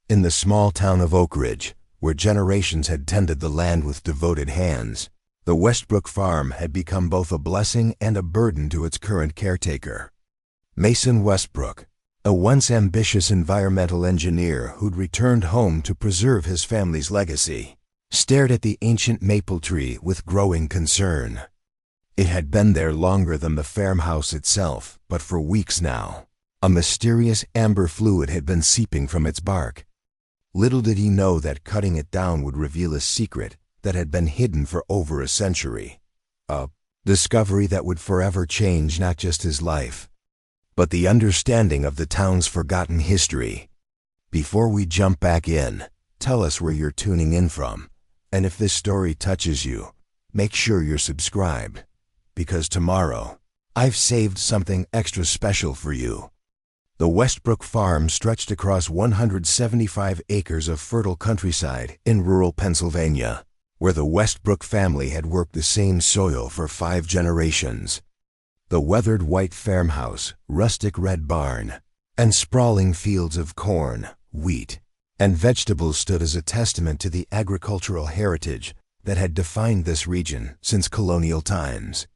In the small town of Oakridge, where generations had tended the land with devoted hands, the Westbrook Farm had become both a blessing and a burden to its current caretaker. Mason Westbrook, a once ambitious environmental engineer who'd returned home to preserve his family's legacy, stared at the ancient maple tree with growing concern. It had been there longer than the farmhouse itself, but for weeks now, a mysterious amber fluid had been seeping from its bark. Little did he know that cutting it down would reveal a secret that had been hidden for over a century. A discovery that would forever change not just his life, but the understanding of the town's forgotten history. Before we jump back in, tell us where you're tuning in from, and if this story touches you, make sure you're subscribed, because tomorrow, I've saved something extra special for you. The Westbrook Farm stretched across 175 acres of fertile countryside in rural Pennsylvania, where the Westbrook family had worked the same soil for 5 generations. The weathered white farmhouse, rustic red barn, and sprawling fields of corn, wheat, and vegetables stood as a testament to the agricultural heritage that had defined this region since colonial times.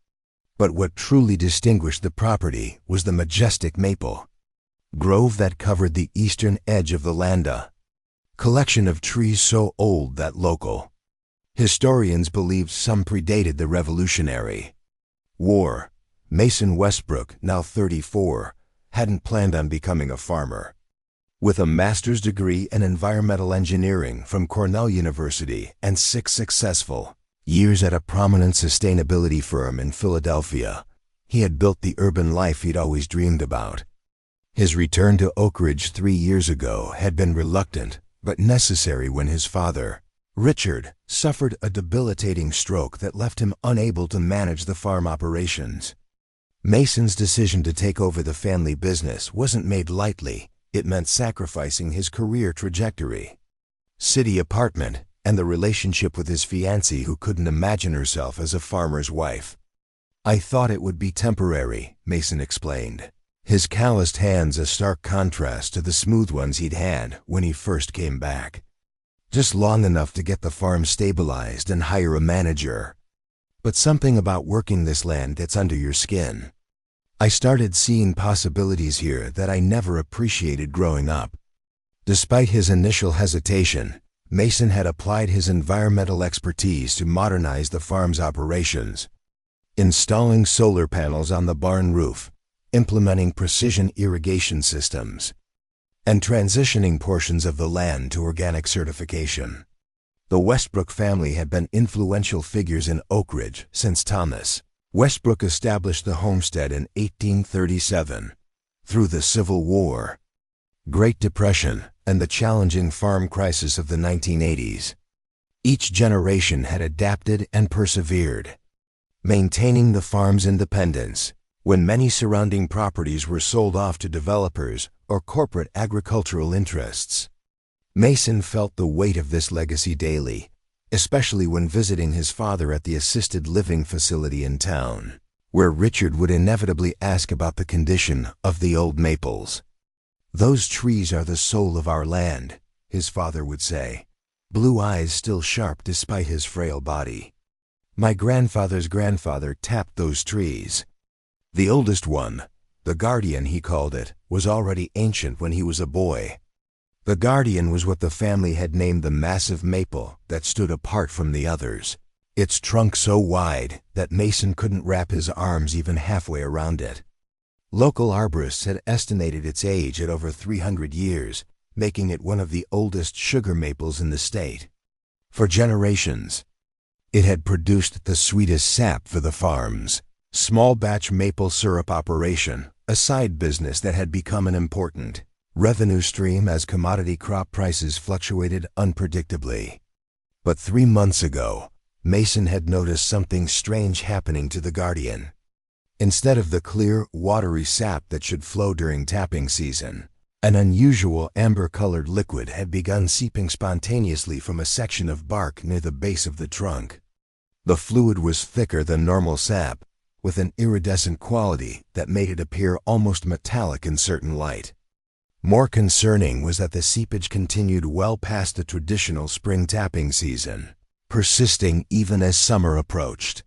But what truly distinguished the property was the majestic maple grove that covered the eastern edge of the land, a collection of trees so old that local historians believed some predated the Revolutionary War. Mason Westbrook, now 34, hadn't planned on becoming a farmer. With a master's degree in environmental engineering from Cornell University and 6 successful years at a prominent sustainability firm in Philadelphia, he had built the urban life he'd always dreamed about. His return to Oakridge 3 years ago had been reluctant but necessary when his father, Richard, suffered a debilitating stroke that left him unable to manage the farm operations. Mason's decision to take over the family business wasn't made lightly. It meant sacrificing his career trajectory, city apartment, and the relationship with his fiancée who couldn't imagine herself as a farmer's wife. "I thought it would be temporary," Mason explained, his calloused hands a stark contrast to the smooth ones he'd had when he first came back. "Just long enough to get the farm stabilized and hire a manager. But something about working this land gets under your skin. I started seeing possibilities here that I never appreciated growing up." Despite his initial hesitation, Mason had applied his environmental expertise to modernize the farm's operations, installing solar panels on the barn roof, implementing precision irrigation systems, and transitioning portions of the land to organic certification. The Westbrook family had been influential figures in Oakridge since Thomas Westbrook established the homestead in 1837. Through the Civil War, Great Depression, and the challenging farm crisis of the 1980s, each generation had adapted and persevered, maintaining the farm's independence when many surrounding properties were sold off to developers or corporate agricultural interests. Mason felt the weight of this legacy daily, especially when visiting his father at the assisted living facility in town, where Richard would inevitably ask about the condition of the old maples. "Those trees are the soul of our land," his father would say, blue eyes still sharp despite his frail body. "My grandfather's grandfather tapped those trees." The oldest one, the Guardian he called it, was already ancient when he was a boy. The Guardian was what the family had named the massive maple that stood apart from the others, its trunk so wide that Mason couldn't wrap his arms even halfway around it. Local arborists had estimated its age at over 300 years, making it one of the oldest sugar maples in the state. For generations, it had produced the sweetest sap for the farm's small batch maple syrup operation, a side business that had become an important revenue stream as commodity crop prices fluctuated unpredictably. But 3 months ago, Mason had noticed something strange happening to the Guardian. Instead of the clear, watery sap that should flow during tapping season, an unusual amber-colored liquid had begun seeping spontaneously from a section of bark near the base of the trunk. The fluid was thicker than normal sap, with an iridescent quality that made it appear almost metallic in certain light. More concerning was that the seepage continued well past the traditional spring tapping season, persisting even as summer approached.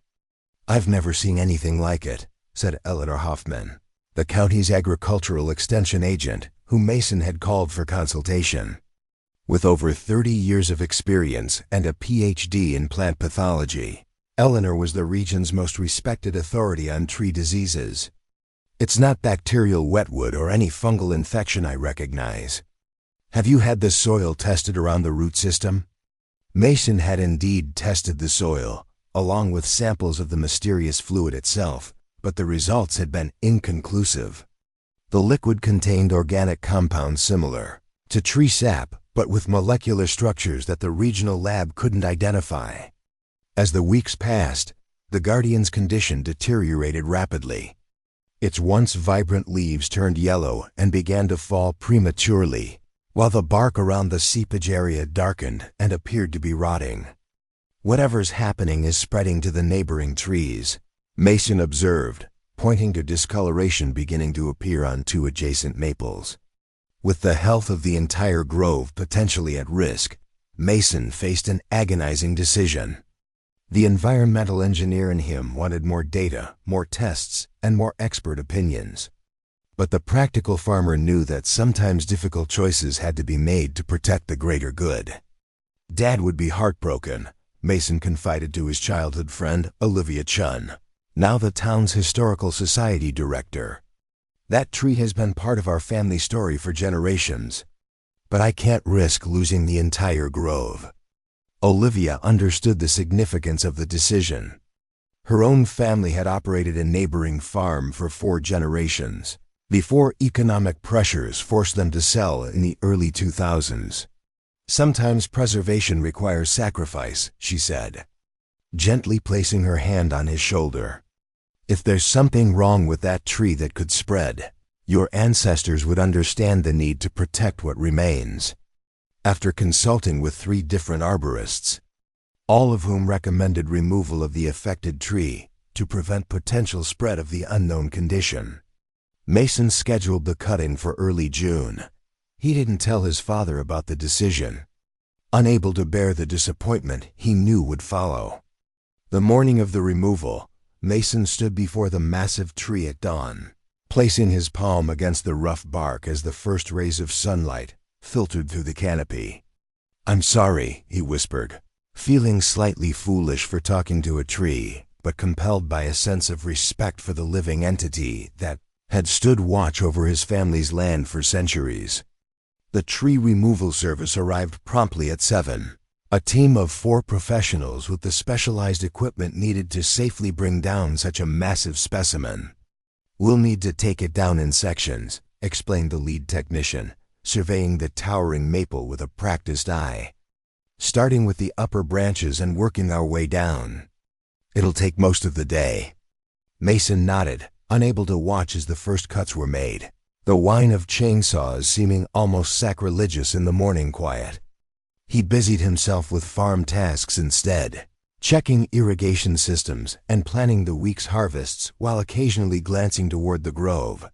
"I've never seen anything like it," said Eleanor Hoffman, the county's agricultural extension agent, who Mason had called for consultation. With over 30 years of experience and a PhD in plant pathology, Eleanor was the region's most respected authority on tree diseases. "It's not bacterial wetwood or any fungal infection I recognize. Have you had the soil tested around the root system?" Mason had indeed tested the soil, along with samples of the mysterious fluid itself, but the results had been inconclusive. The liquid contained organic compounds similar to tree sap, but with molecular structures that the regional lab couldn't identify. As the weeks passed, the Guardian's condition deteriorated rapidly. Its once vibrant leaves turned yellow and began to fall prematurely, while the bark around the seepage area darkened and appeared to be rotting. "Whatever's happening is spreading to the neighboring trees," Mason observed, pointing to discoloration beginning to appear on 2 adjacent maples. With the health of the entire grove potentially at risk, Mason faced an agonizing decision. The environmental engineer in him wanted more data, more tests, and more expert opinions. But the practical farmer knew that sometimes difficult choices had to be made to protect the greater good. "Dad would be heartbroken," Mason confided to his childhood friend, Olivia Chun, now the town's historical society director. "That tree has been part of our family story for generations. But I can't risk losing the entire grove." Olivia understood the significance of the decision. Her own family had operated a neighboring farm for 4 generations, before economic pressures forced them to sell in the early 2000s. "Sometimes preservation requires sacrifice," she said, gently placing her hand on his shoulder. "If there's something wrong with that tree that could spread, your ancestors would understand the need to protect what remains." After consulting with 3 different arborists, all of whom recommended removal of the affected tree to prevent potential spread of the unknown condition, Mason scheduled the cutting for early June. He didn't tell his father about the decision, unable to bear the disappointment he knew would follow. The morning of the removal, Mason stood before the massive tree at dawn, placing his palm against the rough bark as the first rays of sunlight filtered through the canopy. "I'm sorry," he whispered, feeling slightly foolish for talking to a tree, but compelled by a sense of respect for the living entity that had stood watch over his family's land for centuries. The tree removal service arrived promptly at 7. A team of 4 professionals with the specialized equipment needed to safely bring down such a massive specimen. "We'll need to take it down in sections," explained the lead technician, surveying the towering maple with a practiced eye. "Starting with the upper branches and working our way down. It'll take most of the day." Mason nodded, unable to watch as the first cuts were made, the whine of chainsaws seeming almost sacrilegious in the morning quiet. He busied himself with farm tasks instead, checking irrigation systems and planning the week's harvests while occasionally glancing toward the grove,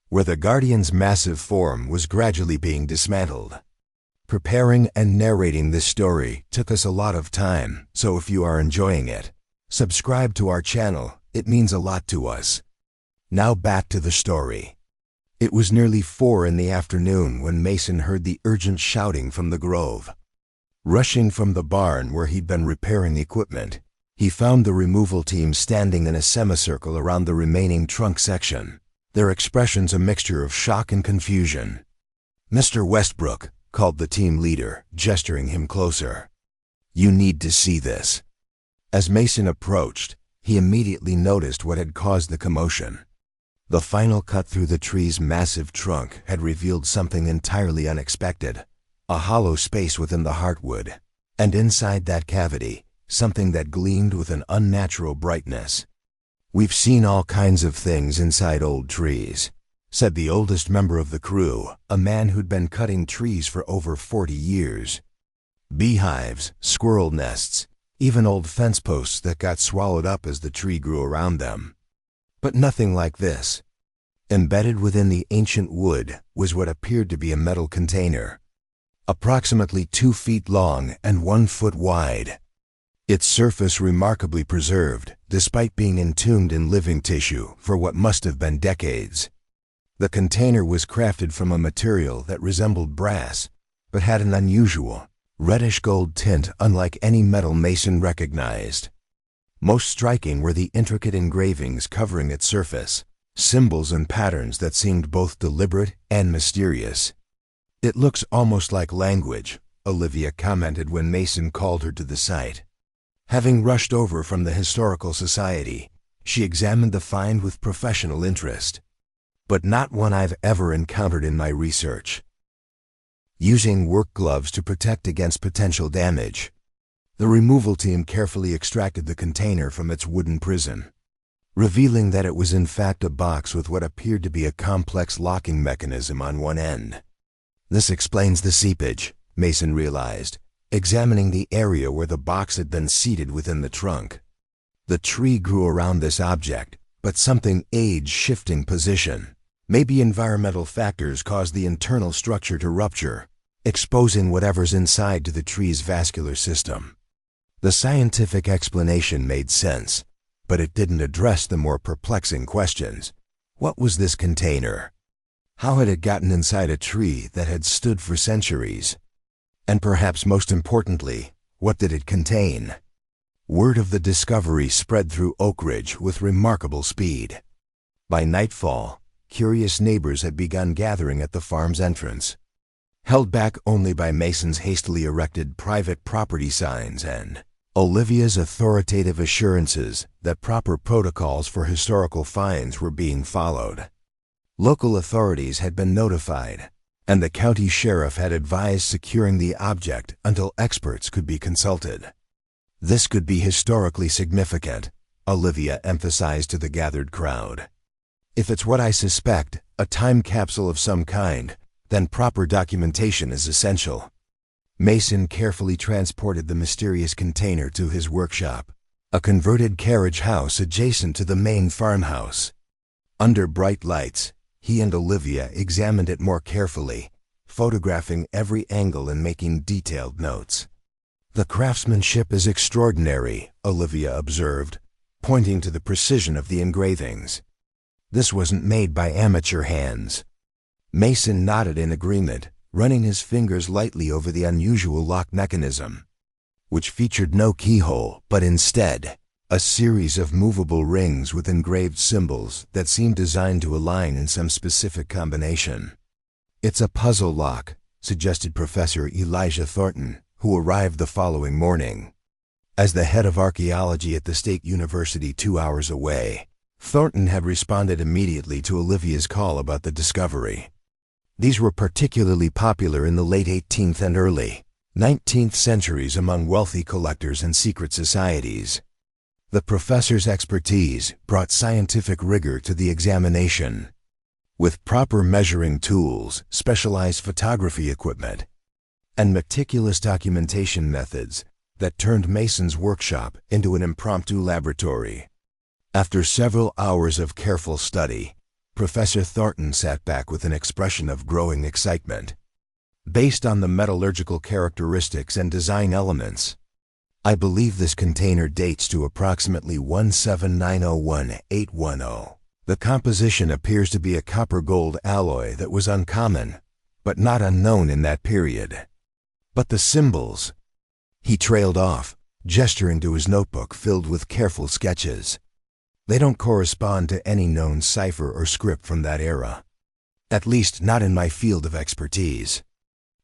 where the Guardian's massive form was gradually being dismantled. Preparing and narrating this story took us a lot of time, so if you are enjoying it, subscribe to our channel. It means a lot to us. Now back to the story. It was nearly 4 in the afternoon when Mason heard the urgent shouting from the grove. Rushing from the barn where he'd been repairing equipment, he found the removal team standing in a semicircle around the remaining trunk section, their expressions a mixture of shock and confusion. "Mr. Westbrook," called the team leader, gesturing him closer. "You need to see this." As Mason approached, he immediately noticed what had caused the commotion. The final cut through the tree's massive trunk had revealed something entirely unexpected. A hollow space within the heartwood, and inside that cavity, something that gleamed with an unnatural brightness. "We've seen all kinds of things inside old trees," said the oldest member of the crew, a man who'd been cutting trees for over 40 years. Beehives, squirrel nests, even old fence posts that got swallowed up as the tree grew around them. But nothing like this. Embedded within the ancient wood was what appeared to be a metal container, approximately 2 feet long and 1 foot wide. Its surface remarkably preserved, despite being entombed in living tissue for what must have been decades. The container was crafted from a material that resembled brass, but had an unusual, reddish gold tint unlike any metal Mason recognized. Most striking were the intricate engravings covering its surface, symbols and patterns that seemed both deliberate and mysterious. "It looks almost like language," Olivia commented when Mason called her to the site. Having rushed over from the Historical Society, she examined the find with professional interest. "But not one I've ever encountered in my research." Using work gloves to protect against potential damage, the removal team carefully extracted the container from its wooden prison, revealing that it was in fact a box with what appeared to be a complex locking mechanism on one end. This explains the seepage, Mason realized, examining the area where the box had been seated within the trunk. The tree grew around this object, but something age-shifting position. Maybe environmental factors caused the internal structure to rupture, exposing whatever's inside to the tree's vascular system. The scientific explanation made sense, but it didn't address the more perplexing questions. What was this container? How had it gotten inside a tree that had stood for centuries? And perhaps most importantly, what did it contain? Word of the discovery spread through Oakridge with remarkable speed. By nightfall, curious neighbors had begun gathering at the farm's entrance, held back only by Mason's hastily erected private property signs and Olivia's authoritative assurances that proper protocols for historical finds were being followed. Local authorities had been notified, and the county sheriff had advised securing the object until experts could be consulted. "This could be historically significant," Olivia emphasized to the gathered crowd. "If it's what I suspect, a time capsule of some kind, then proper documentation is essential." Mason carefully transported the mysterious container to his workshop, a converted carriage house adjacent to the main farmhouse. Under bright lights, he and Olivia examined it more carefully, photographing every angle and making detailed notes. "The craftsmanship is extraordinary," Olivia observed, pointing to the precision of the engravings. "This wasn't made by amateur hands." Mason nodded in agreement, running his fingers lightly over the unusual lock mechanism, which featured no keyhole, but instead a series of movable rings with engraved symbols that seemed designed to align in some specific combination. "It's a puzzle lock," suggested Professor Elijah Thornton, who arrived the following morning. As the head of archaeology at the State University 2 hours away, Thornton had responded immediately to Olivia's call about the discovery. These were particularly popular in the late 18th and early 19th centuries among wealthy collectors and secret societies. The professor's expertise brought scientific rigor to the examination. With proper measuring tools, specialized photography equipment, and meticulous documentation methods that turned Mason's workshop into an impromptu laboratory. After several hours of careful study, Professor Thornton sat back with an expression of growing excitement. "Based on the metallurgical characteristics and design elements, I believe this container dates to approximately 17901-810. The composition appears to be a copper-gold alloy that was uncommon, but not unknown in that period. But the symbols..." He trailed off, gesturing to his notebook filled with careful sketches. "They don't correspond to any known cipher or script from that era. At least not in my field of expertise."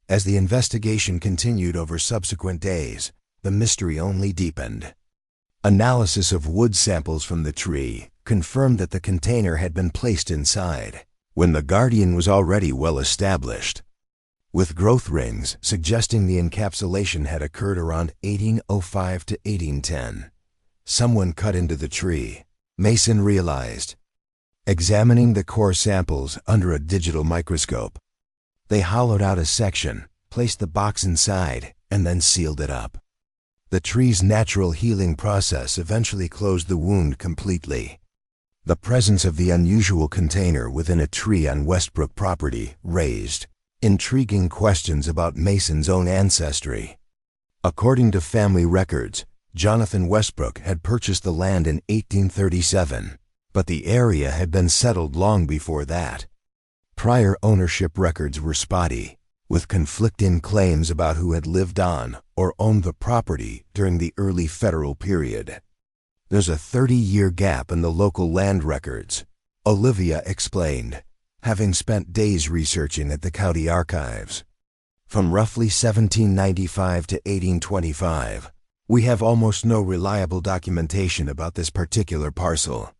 As the investigation continued over subsequent days, the mystery only deepened. Analysis of wood samples from the tree confirmed that the container had been placed inside when the guardian was already well established, with growth rings suggesting the encapsulation had occurred around 1805 to 1810. Someone cut into the tree, Mason realized, examining the core samples under a digital microscope. They hollowed out a section, placed the box inside, and then sealed it up. The tree's natural healing process eventually closed the wound completely. The presence of the unusual container within a tree on Westbrook property raised intriguing questions about Mason's own ancestry. According to family records, Jonathan Westbrook had purchased the land in 1837, but the area had been settled long before that. Prior ownership records were spotty, with conflicting claims about who had lived on or owned the property during the early federal period. There's a 30-year gap in the local land records, Olivia explained, having spent days researching at the county archives. From roughly 1795 to 1825, we have almost no reliable documentation about this particular parcel.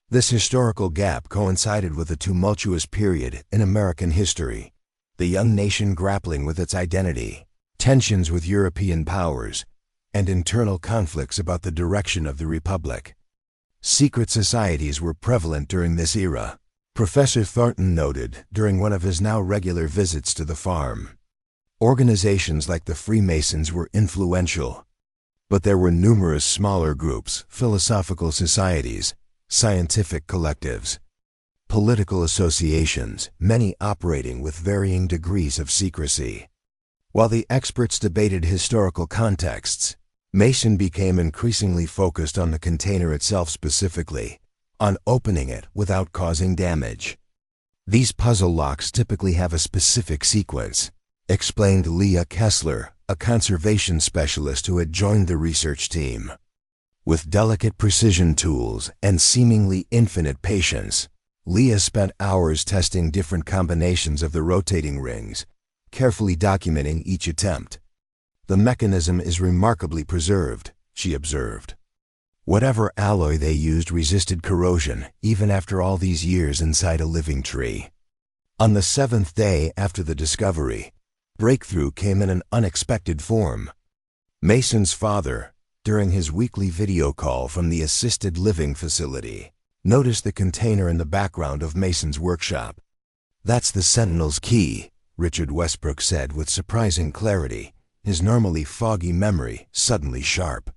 This historical gap coincided with a tumultuous period in American history, the young nation grappling with its identity, tensions with European powers, and internal conflicts about the direction of the Republic. Secret societies were prevalent during this era, Professor Thornton noted during one of his now regular visits to the farm. Organizations like the Freemasons were influential, but there were numerous smaller groups, philosophical societies, scientific collectives, political associations, many operating with varying degrees of secrecy. While the experts debated historical contexts, Mason became increasingly focused on the container itself, specifically on opening it without causing damage. These puzzle locks typically have a specific sequence, explained Leah Kessler, a conservation specialist who had joined the research team. With delicate precision tools and seemingly infinite patience, Leah spent hours testing different combinations of the rotating rings, carefully documenting each attempt. The mechanism is remarkably preserved, she observed. Whatever alloy they used resisted corrosion, even after all these years inside a living tree. On the 7th day after the discovery, breakthrough came in an unexpected form. Mason's father, during his weekly video call from the assisted living facility, noticed the container in the background of Mason's workshop. "That's the Sentinel's key," Richard Westbrook said with surprising clarity, his normally foggy memory suddenly sharp.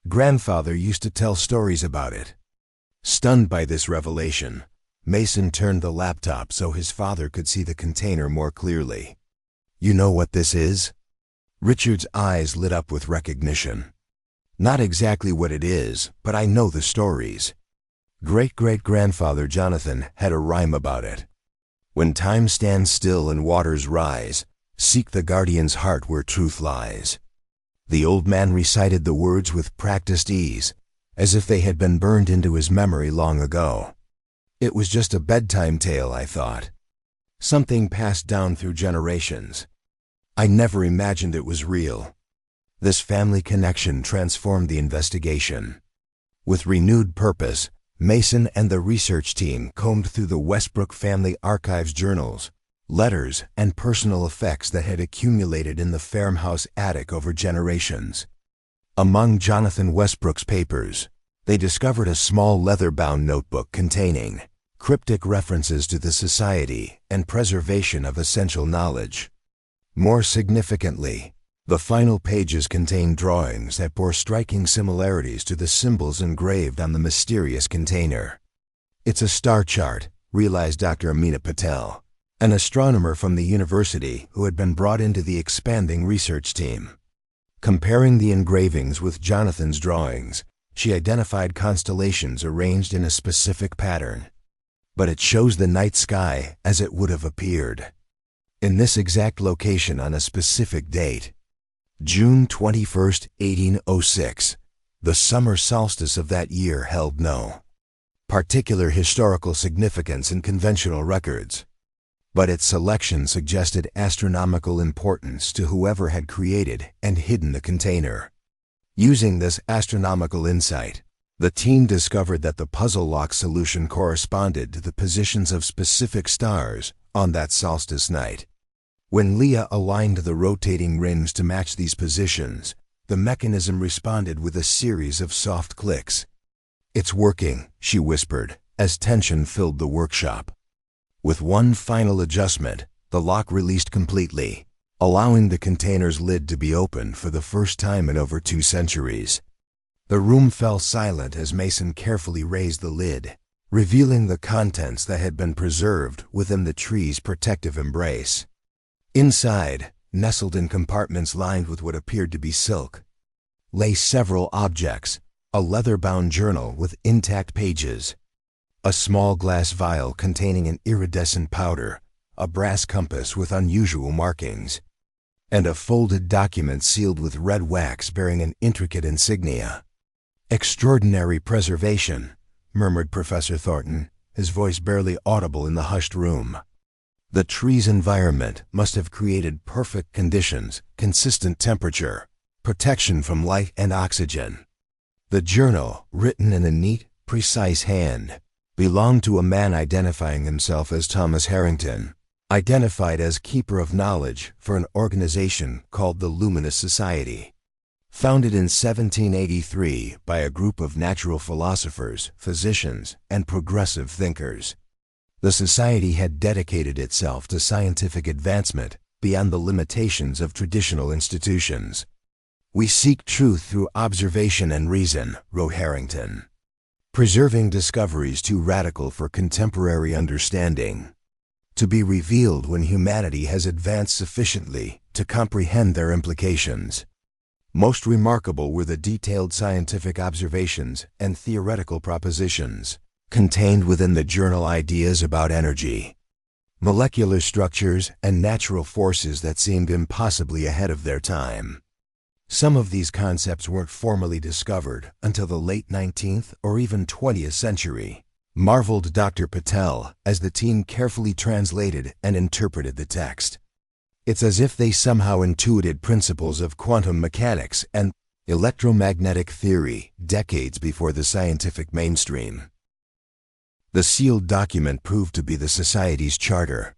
Grandfather used to tell stories about it. Stunned by this revelation, Mason turned the laptop so his father could see the container more clearly. "You know what this is?" Richard's eyes lit up with recognition. "Not exactly what it is, but I know the stories. Great-great-grandfather Jonathan had a rhyme about it. When time stands still and waters rise, seek the guardian's heart where truth lies." The old man recited the words with practiced ease, as if they had been burned into his memory long ago. It was just a bedtime tale, I thought. Something passed down through generations. I never imagined it was real. This family connection transformed the investigation. With renewed purpose, Mason and the research team combed through the Westbrook family archives journals, letters, and personal effects that had accumulated in the farmhouse attic over generations. Among Jonathan Westbrook's papers, they discovered a small leather-bound notebook containing cryptic references to the society and preservation of essential knowledge. More significantly, the final pages contained drawings that bore striking similarities to the symbols engraved on the mysterious container. "It's a star chart," realized Dr. Amina Patel, an astronomer from the university who had been brought into the expanding research team. Comparing the engravings with Jonathan's drawings, she identified constellations arranged in a specific pattern. "But it shows the night sky as it would have appeared, in this exact location on a specific date. June 21st, 1806, the summer solstice of that year held no particular historical significance in conventional records, but its selection suggested astronomical importance to whoever had created and hidden the container. Using this astronomical insight, the team discovered that the puzzle lock solution corresponded to the positions of specific stars on that solstice night. When Leah aligned the rotating rings to match these positions, the mechanism responded with a series of soft clicks. "It's working," she whispered, as tension filled the workshop. With one final adjustment, the lock released completely, allowing the container's lid to be opened for the first time in over 2 centuries. The room fell silent as Mason carefully raised the lid, revealing the contents that had been preserved within the tree's protective embrace. Inside, nestled in compartments lined with what appeared to be silk, lay several objects: a leather-bound journal with intact pages, a small glass vial containing an iridescent powder, a brass compass with unusual markings, and a folded document sealed with red wax bearing an intricate insignia. "Extraordinary preservation," murmured Professor Thornton, his voice barely audible in the hushed room. The tree's environment must have created perfect conditions, consistent temperature, protection from light and oxygen. The journal, written in a neat, precise hand, belonged to a man identifying himself as Thomas Harrington, identified as Keeper of Knowledge for an organization called the Luminous Society. Founded in 1783 by a group of natural philosophers, physicians, and progressive thinkers, the society had dedicated itself to scientific advancement beyond the limitations of traditional institutions. "We seek truth through observation and reason," wrote Harrington, "preserving discoveries too radical for contemporary understanding, to be revealed when humanity has advanced sufficiently to comprehend their implications." Most remarkable were the detailed scientific observations and theoretical propositions contained within the journal, ideas about energy, molecular structures, and natural forces that seemed impossibly ahead of their time. Some of these concepts weren't formally discovered until the late 19th or even 20th century, marveled Dr. Patel as the team carefully translated and interpreted the text. It's as if they somehow intuited principles of quantum mechanics and electromagnetic theory decades before the scientific mainstream. The sealed document proved to be the Society's charter,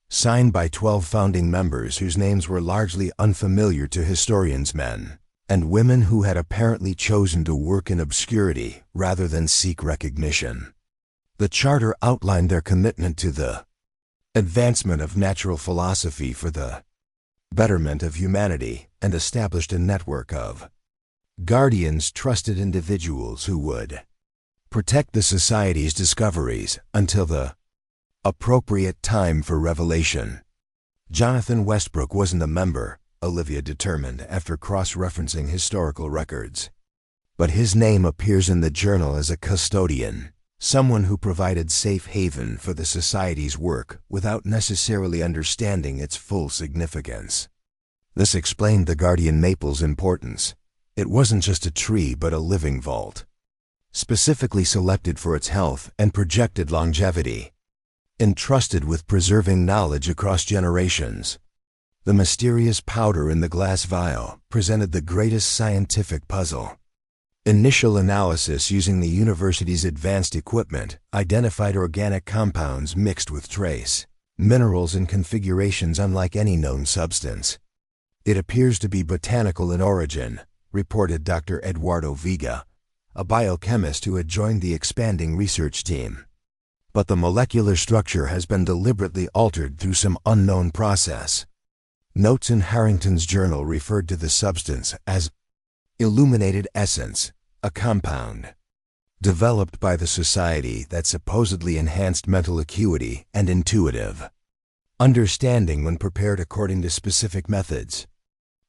signed by 12 founding members whose names were largely unfamiliar to historians, men and women who had apparently chosen to work in obscurity rather than seek recognition. The charter outlined their commitment to the advancement of natural philosophy for the betterment of humanity and established a network of guardians, trusted individuals who would protect the Society's discoveries until the appropriate time for revelation. Jonathan Westbrook wasn't a member, Olivia determined after cross-referencing historical records. But his name appears in the journal as a custodian, someone who provided safe haven for the Society's work without necessarily understanding its full significance. This explained the guardian maple's importance. It wasn't just a tree but a living vault, specifically selected for its health and projected longevity, entrusted with preserving knowledge across generations. The mysterious powder in the glass vial presented the greatest scientific puzzle. Initial analysis using the university's advanced equipment identified organic compounds mixed with trace minerals in configurations unlike any known substance. "It appears to be botanical in origin," reported Dr. Eduardo Vega, a biochemist who had joined the expanding research team. "But the molecular structure has been deliberately altered through some unknown process." Notes in Harrington's journal referred to the substance as illuminated essence, a compound developed by the Society that supposedly enhanced mental acuity and intuitive understanding when prepared according to specific methods.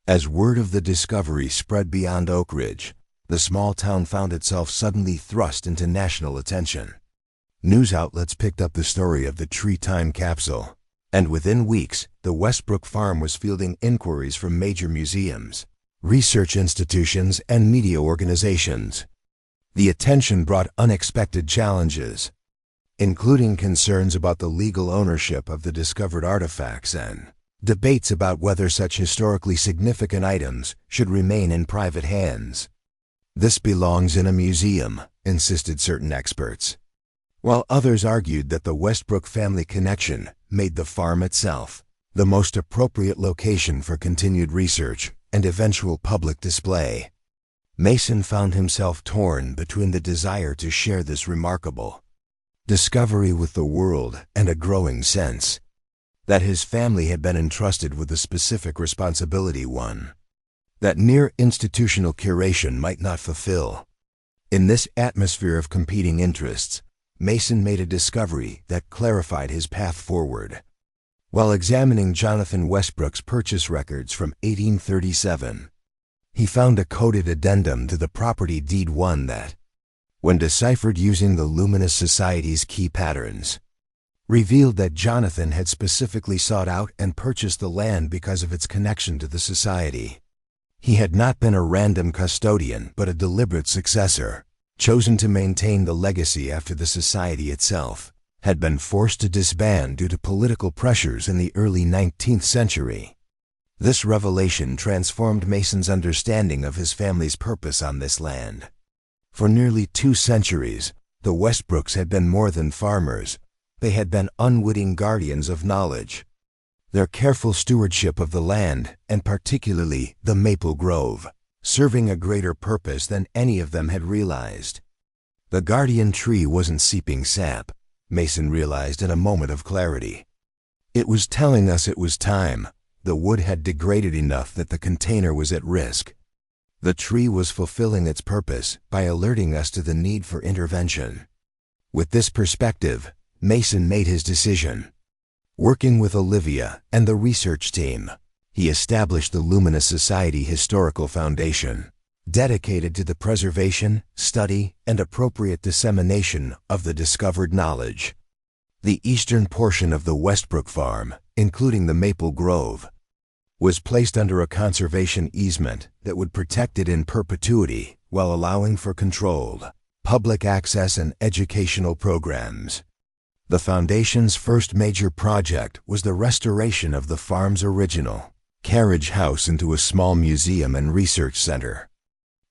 As word of the discovery spread beyond Oakridge, the small town found itself suddenly thrust into national attention. News outlets picked up the story of the tree time capsule, and within weeks, the Westbrook Farm was fielding inquiries from major museums, research institutions, and media organizations. The attention brought unexpected challenges, including concerns about the legal ownership of the discovered artifacts and debates about whether such historically significant items should remain in private hands. "This belongs in a museum," insisted certain experts, while others argued that the Westbrook family connection made the farm itself the most appropriate location for continued research and eventual public display. Mason found himself torn between the desire to share this remarkable discovery with the world and a growing sense that his family had been entrusted with a specific responsibility, one that mere institutional curation might not fulfill. In this atmosphere of competing interests, Mason made a discovery that clarified his path forward. While examining Jonathan Westbrook's purchase records from 1837, he found a coded addendum to the property deed 1 that, when deciphered using the Luminous Society's key patterns, revealed that Jonathan had specifically sought out and purchased the land because of its connection to the society. He had not been a random custodian, but a deliberate successor, chosen to maintain the legacy after the society itself had been forced to disband due to political pressures in the early 19th century. This revelation transformed Mason's understanding of his family's purpose on this land. For nearly 2 centuries, the Westbrooks had been more than farmers. They had been unwitting guardians of knowledge. Their careful stewardship of the land, and particularly the maple grove, serving a greater purpose than any of them had realized. The guardian tree wasn't seeping sap, Mason realized in a moment of clarity. It was telling us it was time. The wood had degraded enough that the container was at risk. The tree was fulfilling its purpose by alerting us to the need for intervention. With this perspective, Mason made his decision. Working with Olivia and the research team, he established the Luminous Society Historical Foundation, dedicated to the preservation, study, and appropriate dissemination of the discovered knowledge. The eastern portion of the Westbrook Farm, including the Maple Grove, was placed under a conservation easement that would protect it in perpetuity while allowing for controlled public access and educational programs. The Foundation's first major project was the restoration of the farm's original carriage house into a small museum and research center,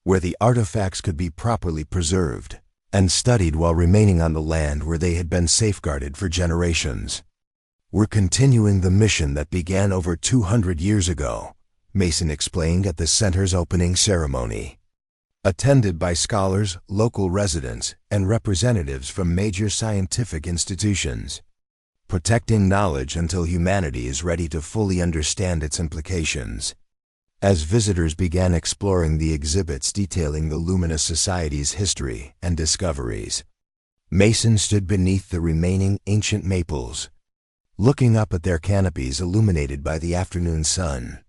where the artifacts could be properly preserved and studied while remaining on the land where they had been safeguarded for generations. "We're continuing the mission that began over 200 years ago," Mason explained at the center's opening ceremony. Attended by scholars, local residents, and representatives from major scientific institutions. Protecting knowledge until humanity is ready to fully understand its implications. As visitors began exploring the exhibits detailing the Luminous Society's history and discoveries, Mason stood beneath the remaining ancient maples, looking up at their canopies illuminated by the afternoon sun.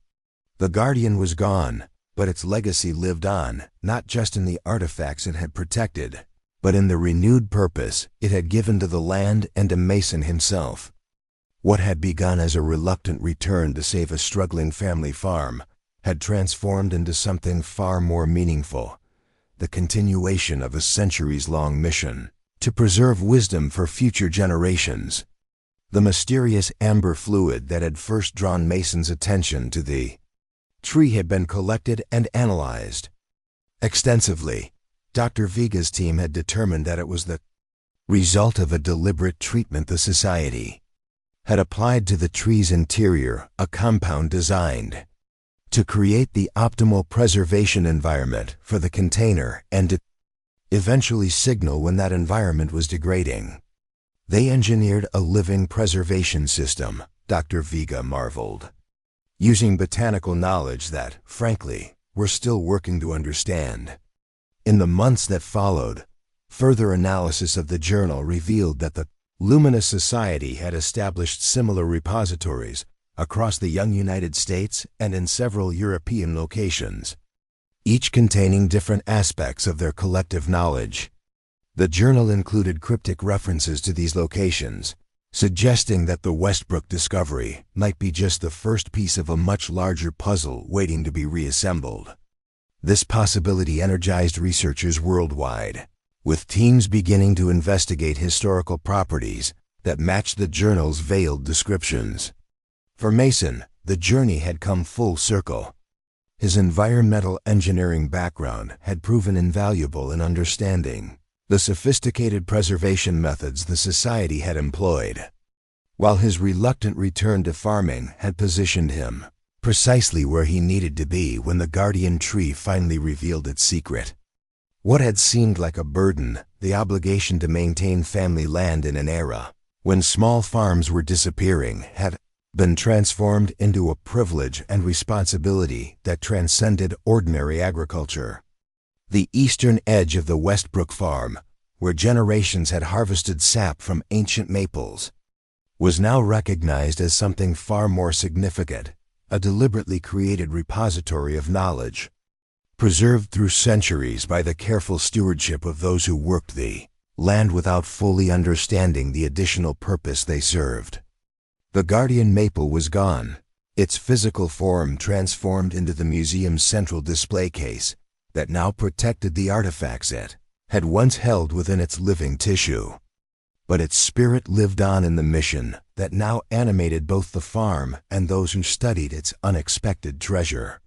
The guardian was gone, but its legacy lived on, not just in the artifacts it had protected, but in the renewed purpose it had given to the land and to Mason himself. What had begun as a reluctant return to save a struggling family farm had transformed into something far more meaningful, the continuation of a centuries-long mission to preserve wisdom for future generations. The mysterious amber fluid that had first drawn Mason's attention to the tree had been collected and analyzed extensively. Dr. Viga's team had determined that it was the result of a deliberate treatment the society had applied to the tree's interior, a compound designed to create the optimal preservation environment for the container and to eventually signal when that environment was degrading. They engineered a living preservation system, Dr. Viga marveled, using botanical knowledge that, frankly, we're still working to understand. In the months that followed, further analysis of the journal revealed that the Luminous Society had established similar repositories across the young United States and in several European locations, each containing different aspects of their collective knowledge. The journal included cryptic references to these locations, suggesting that the Westbrook discovery might be just the first piece of a much larger puzzle waiting to be reassembled. This possibility energized researchers worldwide, with teams beginning to investigate historical properties that matched the journal's veiled descriptions. For Mason, the journey had come full circle. His environmental engineering background had proven invaluable in understanding the sophisticated preservation methods the society had employed, while his reluctant return to farming had positioned him precisely where he needed to be when the guardian tree finally revealed its secret. What had seemed like a burden, the obligation to maintain family land in an era when small farms were disappearing, had been transformed into a privilege and responsibility that transcended ordinary agriculture. The eastern edge of the Westbrook Farm, where generations had harvested sap from ancient maples, was now recognized as something far more significant, a deliberately created repository of knowledge, preserved through centuries by the careful stewardship of those who worked the land without fully understanding the additional purpose they served. The guardian maple was gone, its physical form transformed into the museum's central display case that now protected the artifacts it had once held within its living tissue. But its spirit lived on in the mission that now animated both the farm and those who studied its unexpected treasure.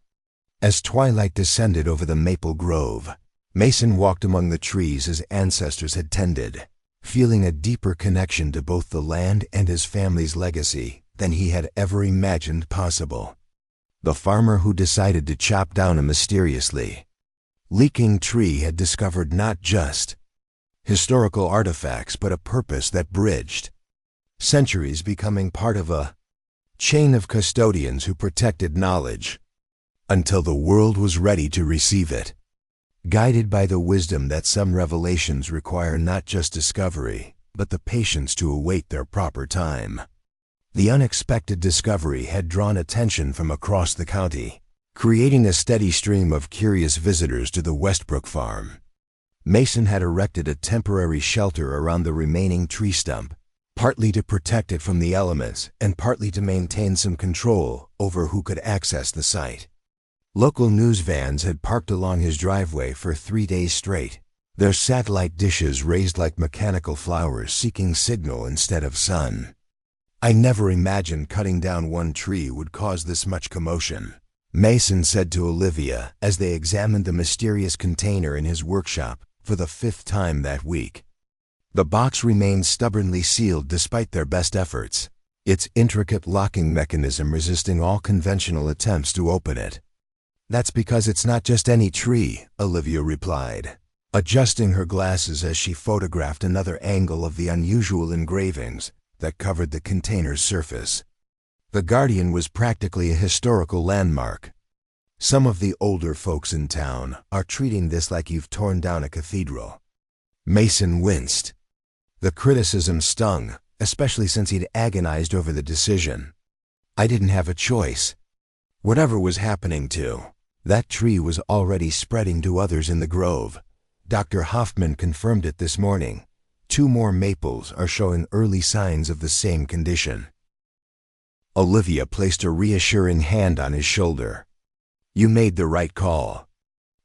As twilight descended over the maple grove, Mason walked among the trees his ancestors had tended, feeling a deeper connection to both the land and his family's legacy than he had ever imagined possible. The farmer who decided to chop down a mysteriously leaking tree had discovered not just historical artifacts but a purpose that bridged centuries, becoming part of a chain of custodians who protected knowledge until the world was ready to receive it. Guided by the wisdom that some revelations require not just discovery, but the patience to await their proper time, the unexpected discovery had drawn attention from across the county, creating a steady stream of curious visitors to the Westbrook Farm. Mason had erected a temporary shelter around the remaining tree stump, partly to protect it from the elements and partly to maintain some control over who could access the site. Local news vans had parked along his driveway for 3 days straight, their satellite dishes raised like mechanical flowers seeking signal instead of sun. "I never imagined cutting down one tree would cause this much commotion," Mason said to Olivia as they examined the mysterious container in his workshop for the 5th time that week. The box remained stubbornly sealed despite their best efforts, its intricate locking mechanism resisting all conventional attempts to open it. "That's because it's not just any tree," Olivia replied, adjusting her glasses as she photographed another angle of the unusual engravings that covered the container's surface. The Guardian was practically a historical landmark. "Some of the older folks in town are treating this like you've torn down a cathedral." Mason winced. The criticism stung, especially since he'd agonized over the decision. "I didn't have a choice. Whatever was happening to that tree was already spreading to others in the grove. Dr. Hoffman confirmed it this morning. 2 more maples are showing early signs of the same condition." Olivia placed a reassuring hand on his shoulder. "You made the right call.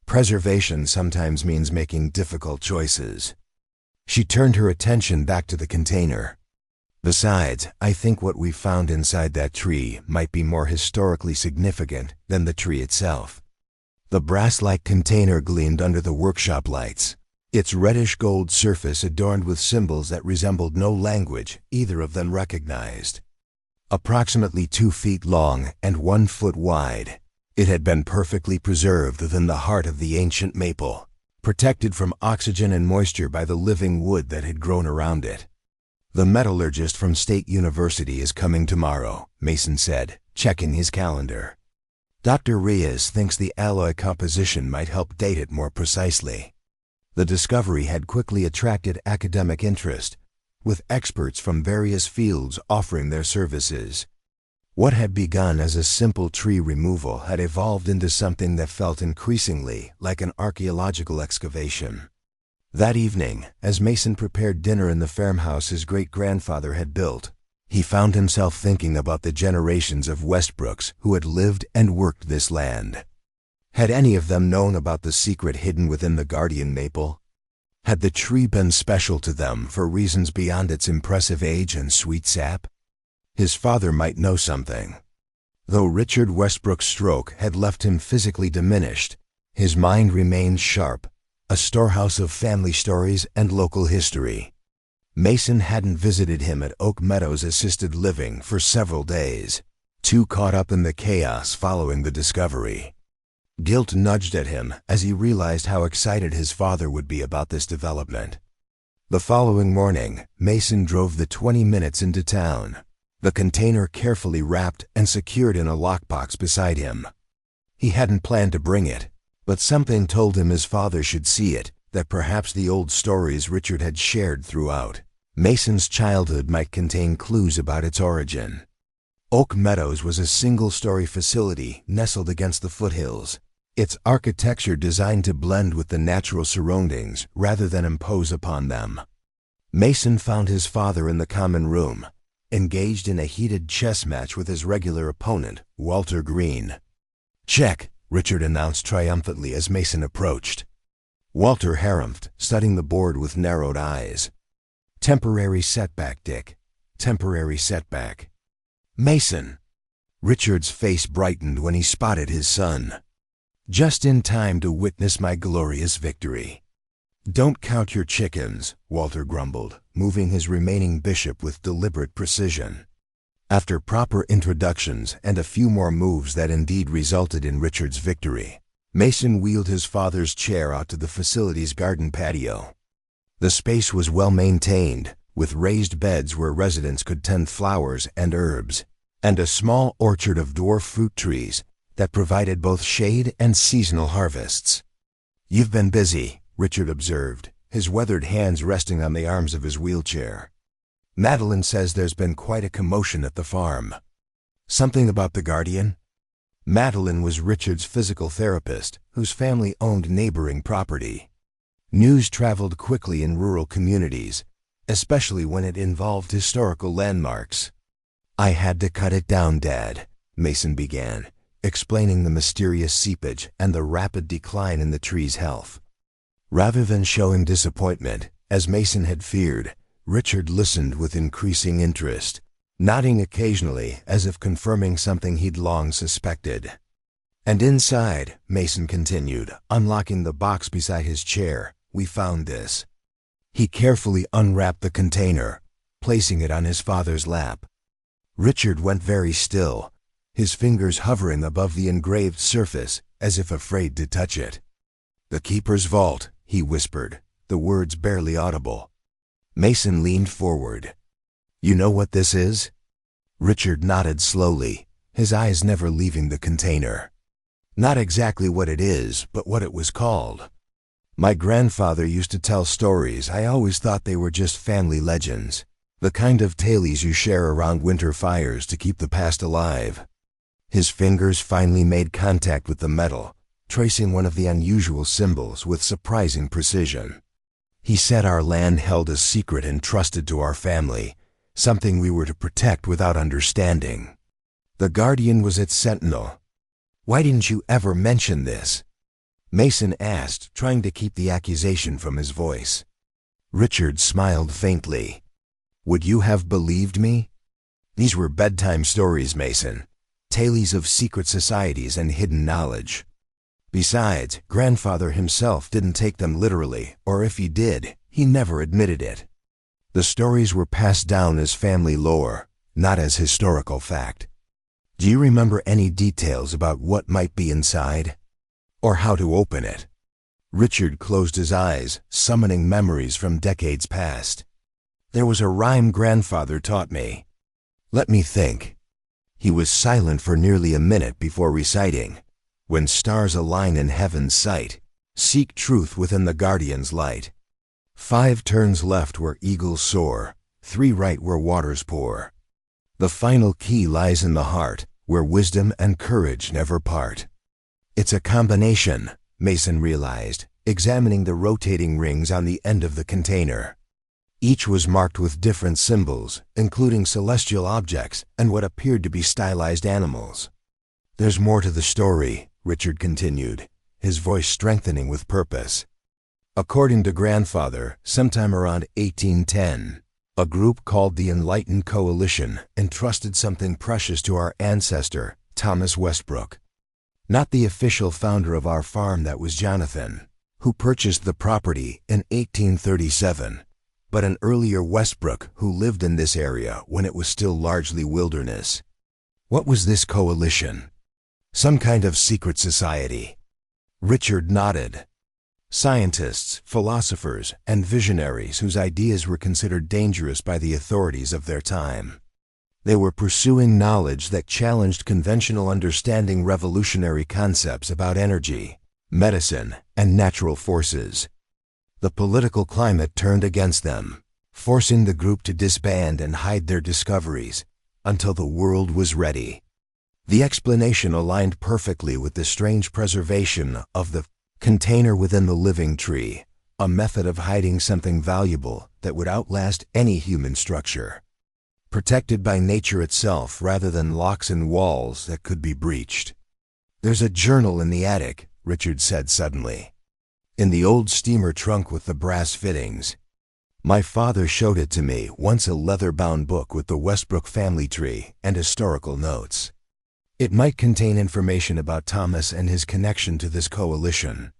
Preservation sometimes means making difficult choices." She turned her attention back to the container. "Besides, I think what we found inside that tree might be more historically significant than the tree itself." The brass-like container gleamed under the workshop lights, its reddish-gold surface adorned with symbols that resembled no language either of them recognized. Approximately 2 feet long and 1 foot wide, it had been perfectly preserved within the heart of the ancient maple, protected from oxygen and moisture by the living wood that had grown around it. "The metallurgist from State University is coming tomorrow," Mason said, checking his calendar. "Dr. Reyes thinks the alloy composition might help date it more precisely." The discovery had quickly attracted academic interest, with experts from various fields offering their services. What had begun as a simple tree removal had evolved into something that felt increasingly like an archaeological excavation. That evening, as Mason prepared dinner in the farmhouse his great-grandfather had built, he found himself thinking about the generations of Westbrooks who had lived and worked this land. Had any of them known about the secret hidden within the guardian maple? Had the tree been special to them for reasons beyond its impressive age and sweet sap? His father might know something. Though Richard Westbrook's stroke had left him physically diminished, his mind remained sharp, a storehouse of family stories and local history. Mason hadn't visited him at Oak Meadows Assisted Living for several days, too caught up in the chaos following the discovery. Guilt nudged at him as he realized how excited his father would be about this development. The following morning, Mason drove the 20 minutes into town, the container carefully wrapped and secured in a lockbox beside him. He hadn't planned to bring it, but something told him his father should see it that perhaps the old stories Richard had shared throughout Mason's childhood might contain clues about its origin. Oak Meadows was a single-story facility nestled against the foothills, its architecture designed to blend with the natural surroundings rather than impose upon them. Mason found his father in the common room, engaged in a heated chess match with his regular opponent, Walter Green. "Check," Richard announced triumphantly as Mason approached. Walter harumphed, studying the board with narrowed eyes. "Temporary setback, Dick. Temporary setback." "Mason!" Richard's face brightened when he spotted his son. "Just in time to witness my glorious victory." "Don't count your chickens," Walter grumbled, moving his remaining bishop with deliberate precision. After proper introductions and a few more moves that indeed resulted in Richard's victory, Mason wheeled his father's chair out to the facility's garden patio. The space was well maintained, with raised beds where residents could tend flowers and herbs, and a small orchard of dwarf fruit trees that provided both shade and seasonal harvests. "You've been busy," Richard observed, his weathered hands resting on the arms of his wheelchair. "Madeline says there's been quite a commotion at the farm." "Something about the guardian?" Madeline was Richard's physical therapist, whose family owned neighboring property. News traveled quickly in rural communities, especially when it involved historical landmarks. "I had to cut it down, Dad," Mason began, explaining the mysterious seepage and the rapid decline in the tree's health. Rather than showing disappointment, as Mason had feared, Richard listened with increasing interest, nodding occasionally as if confirming something he'd long suspected. "And inside," Mason continued, unlocking the box beside his chair, "we found this." He carefully unwrapped the container, placing it on his father's lap. Richard went very still, his fingers hovering above the engraved surface as if afraid to touch it. "The keeper's vault," he whispered, the words barely audible. Mason leaned forward. "You know what this is?" Richard nodded slowly, his eyes never leaving the container. "Not exactly what it is, but what it was called. My grandfather used to tell stories. I always thought they were just family legends, the kind of tales you share around winter fires to keep the past alive." His fingers finally made contact with the metal, tracing one of the unusual symbols with surprising precision. "He said our land held a secret entrusted to our family, something we were to protect without understanding. The guardian was its sentinel." "Why didn't you ever mention this?" Mason asked, trying to keep the accusation from his voice. Richard smiled faintly. "Would you have believed me? These were bedtime stories, Mason. Tales of secret societies and hidden knowledge. Besides, grandfather himself didn't take them literally, or if he did, he never admitted it. The stories were passed down as family lore, not as historical fact. Do you remember any details about what might be inside? Or how to open it?" Richard closed his eyes, summoning memories from decades past. "There was a rhyme grandfather taught me. Let me think." He was silent for nearly a minute before reciting, "When stars align in heaven's sight, seek truth within the guardian's light. 5 turns left where eagles soar, 3 right where waters pour. The final key lies in the heart, where wisdom and courage never part." "It's a combination," Mason realized, examining the rotating rings on the end of the container. Each was marked with different symbols, including celestial objects and what appeared to be stylized animals. "There's more to the story," Richard continued, his voice strengthening with purpose. "According to grandfather, sometime around 1810, a group called the Enlightened Coalition entrusted something precious to our ancestor, Thomas Westbrook. Not the official founder of our farm, that was Jonathan, who purchased the property in 1837, but an earlier Westbrook who lived in this area when it was still largely wilderness. What was this coalition? Some kind of secret society?" Richard nodded. "Scientists, philosophers, and visionaries whose ideas were considered dangerous by the authorities of their time. They were pursuing knowledge that challenged conventional understanding, revolutionary concepts about energy, medicine, and natural forces. The political climate turned against them, forcing the group to disband and hide their discoveries until the world was ready. The explanation aligned perfectly with the strange preservation of the container within the living tree, a method of hiding something valuable that would outlast any human structure. Protected by nature itself rather than locks and walls that could be breached. "There's a journal in the attic," Richard said suddenly. "In the old steamer trunk with the brass fittings. My father showed it to me once, a leather-bound book with the Westbrook family tree and historical notes. It might contain information about Thomas and his connection to this coalition."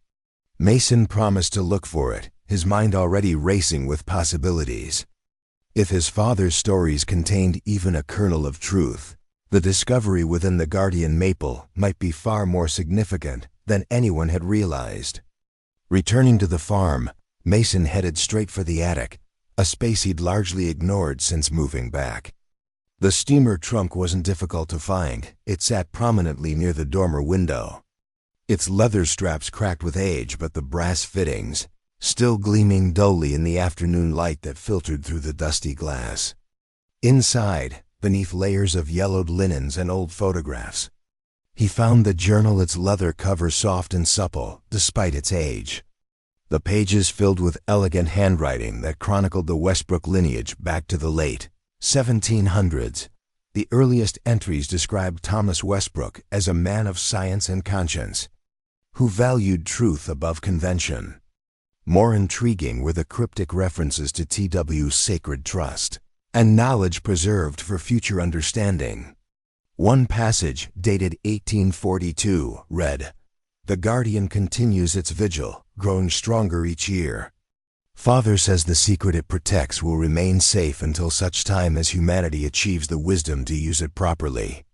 Mason promised to look for it, his mind already racing with possibilities. If his father's stories contained even a kernel of truth, the discovery within the guardian maple might be far more significant than anyone had realized. Returning to the farm, Mason headed straight for the attic, a space he'd largely ignored since moving back. The steamer trunk wasn't difficult to find. It sat prominently near the dormer window. Its leather straps cracked with age, but the brass fittings, still gleaming dully in the afternoon light that filtered through the dusty glass. Inside, beneath layers of yellowed linens and old photographs, he found the journal, its leather cover soft and supple despite its age. The pages filled with elegant handwriting that chronicled the Westbrook lineage back to the late 1700s. The earliest entries described Thomas Westbrook as a man of science and conscience, who valued truth above convention. More intriguing were the cryptic references to T.W.'s sacred trust and knowledge preserved for future understanding. One passage, dated 1842, read, "The Guardian continues its vigil, growing stronger each year. Father says the secret it protects will remain safe until such time as humanity achieves the wisdom to use it properly.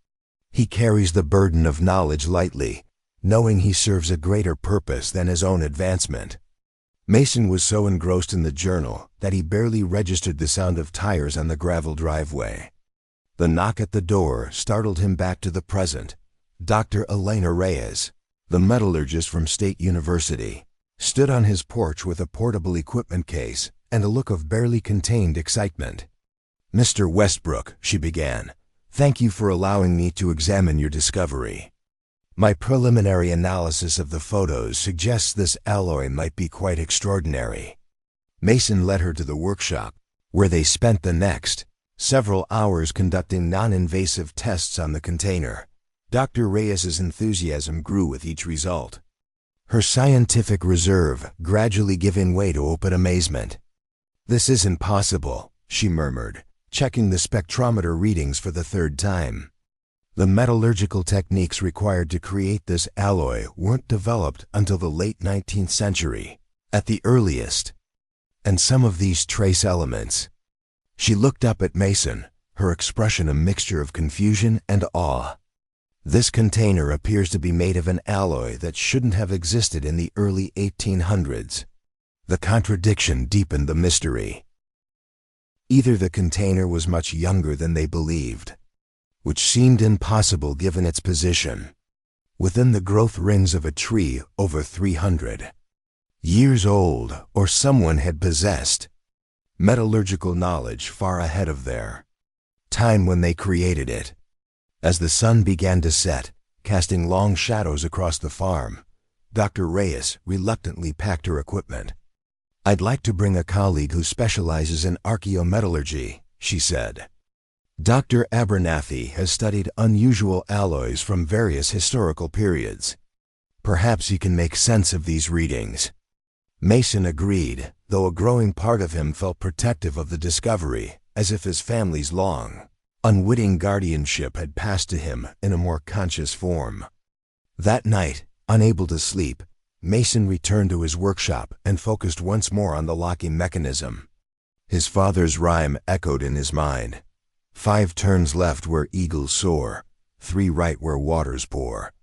He carries the burden of knowledge lightly, knowing he serves a greater purpose than his own advancement." Mason was so engrossed in the journal that he barely registered the sound of tires on the gravel driveway. The knock at the door startled him back to the present. Dr. Elena Reyes, the metallurgist from State University, stood on his porch with a portable equipment case and a look of barely contained excitement. "Mr. Westbrook," she began, "thank you for allowing me to examine your discovery. My preliminary analysis of the photos suggests this alloy might be quite extraordinary." Mason led her to the workshop, where they spent the next several hours conducting non-invasive tests on the container. Dr. Reyes's enthusiasm grew with each result, her scientific reserve gradually giving way to open amazement. "This isn't possible," she murmured, checking the spectrometer readings for the third time. The metallurgical techniques required to create this alloy weren't developed until the late 19th century, at the earliest. And some of these trace elements. She looked up at Mason, her expression a mixture of confusion and awe. "This container appears to be made of an alloy that shouldn't have existed in the early 1800s. The contradiction deepened the mystery. Either the container was much younger than they believed, which seemed impossible given its position within the growth rings of a tree over 300 years old, or someone had possessed metallurgical knowledge far ahead of their time when they created it." As the sun began to set, casting long shadows across the farm, Dr. Reyes reluctantly packed her equipment. "I'd like to bring a colleague who specializes in archaeometallurgy," she said. "Dr. Abernathy has studied unusual alloys from various historical periods. Perhaps he can make sense of these readings." Mason agreed, though a growing part of him felt protective of the discovery, as if his family's long, unwitting guardianship had passed to him in a more conscious form. That night, unable to sleep, Mason returned to his workshop and focused once more on the locking mechanism. His father's rhyme echoed in his mind. 5 turns left where eagles soar, 3 right where waters pour.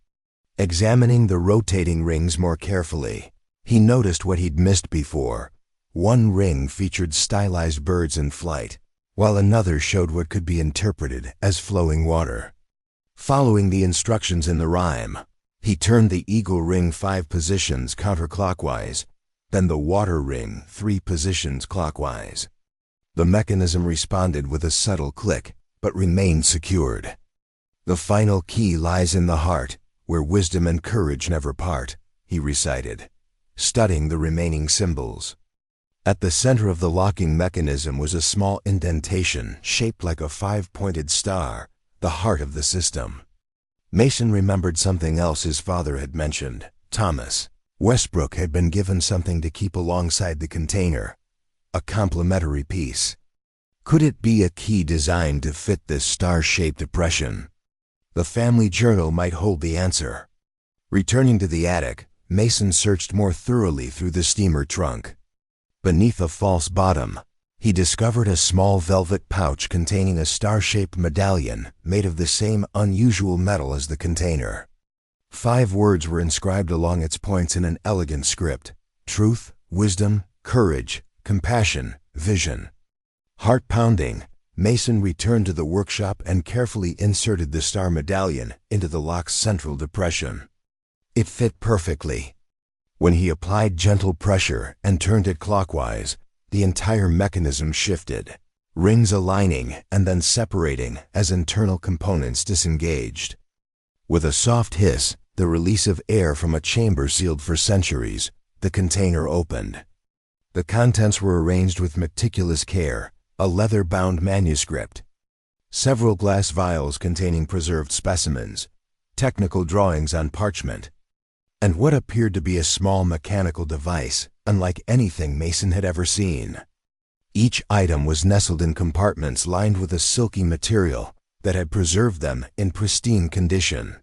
Examining the rotating rings more carefully, he noticed what he'd missed before. One ring featured stylized birds in flight, while another showed what could be interpreted as flowing water. Following the instructions in the rhyme, he turned the eagle ring 5 positions counterclockwise, then the water ring 3 positions clockwise. The mechanism responded with a subtle click, but remained secured. "The final key lies in the heart, where wisdom and courage never part," he recited, studying the remaining symbols. At the center of the locking mechanism was a small indentation shaped like a 5-pointed star, the heart of the system. Mason remembered something else his father had mentioned. Thomas Westbrook had been given something to keep alongside the container, a complementary piece. Could it be a key designed to fit this star-shaped depression? The family journal might hold the answer. Returning to the attic, Mason searched more thoroughly through the steamer trunk. Beneath a false bottom, he discovered a small velvet pouch containing a star-shaped medallion made of the same unusual metal as the container. 5 words were inscribed along its points in an elegant script: truth, wisdom, courage, compassion, vision. Heart-pounding, Mason returned to the workshop and carefully inserted the star medallion into the lock's central depression. It fit perfectly. When he applied gentle pressure and turned it clockwise, the entire mechanism shifted, rings aligning and then separating as internal components disengaged. With a soft hiss, the release of air from a chamber sealed for centuries, the container opened. The contents were arranged with meticulous care: a leather-bound manuscript, several glass vials containing preserved specimens, technical drawings on parchment, and what appeared to be a small mechanical device, unlike anything Mason had ever seen. Each item was nestled in compartments lined with a silky material that had preserved them in pristine condition.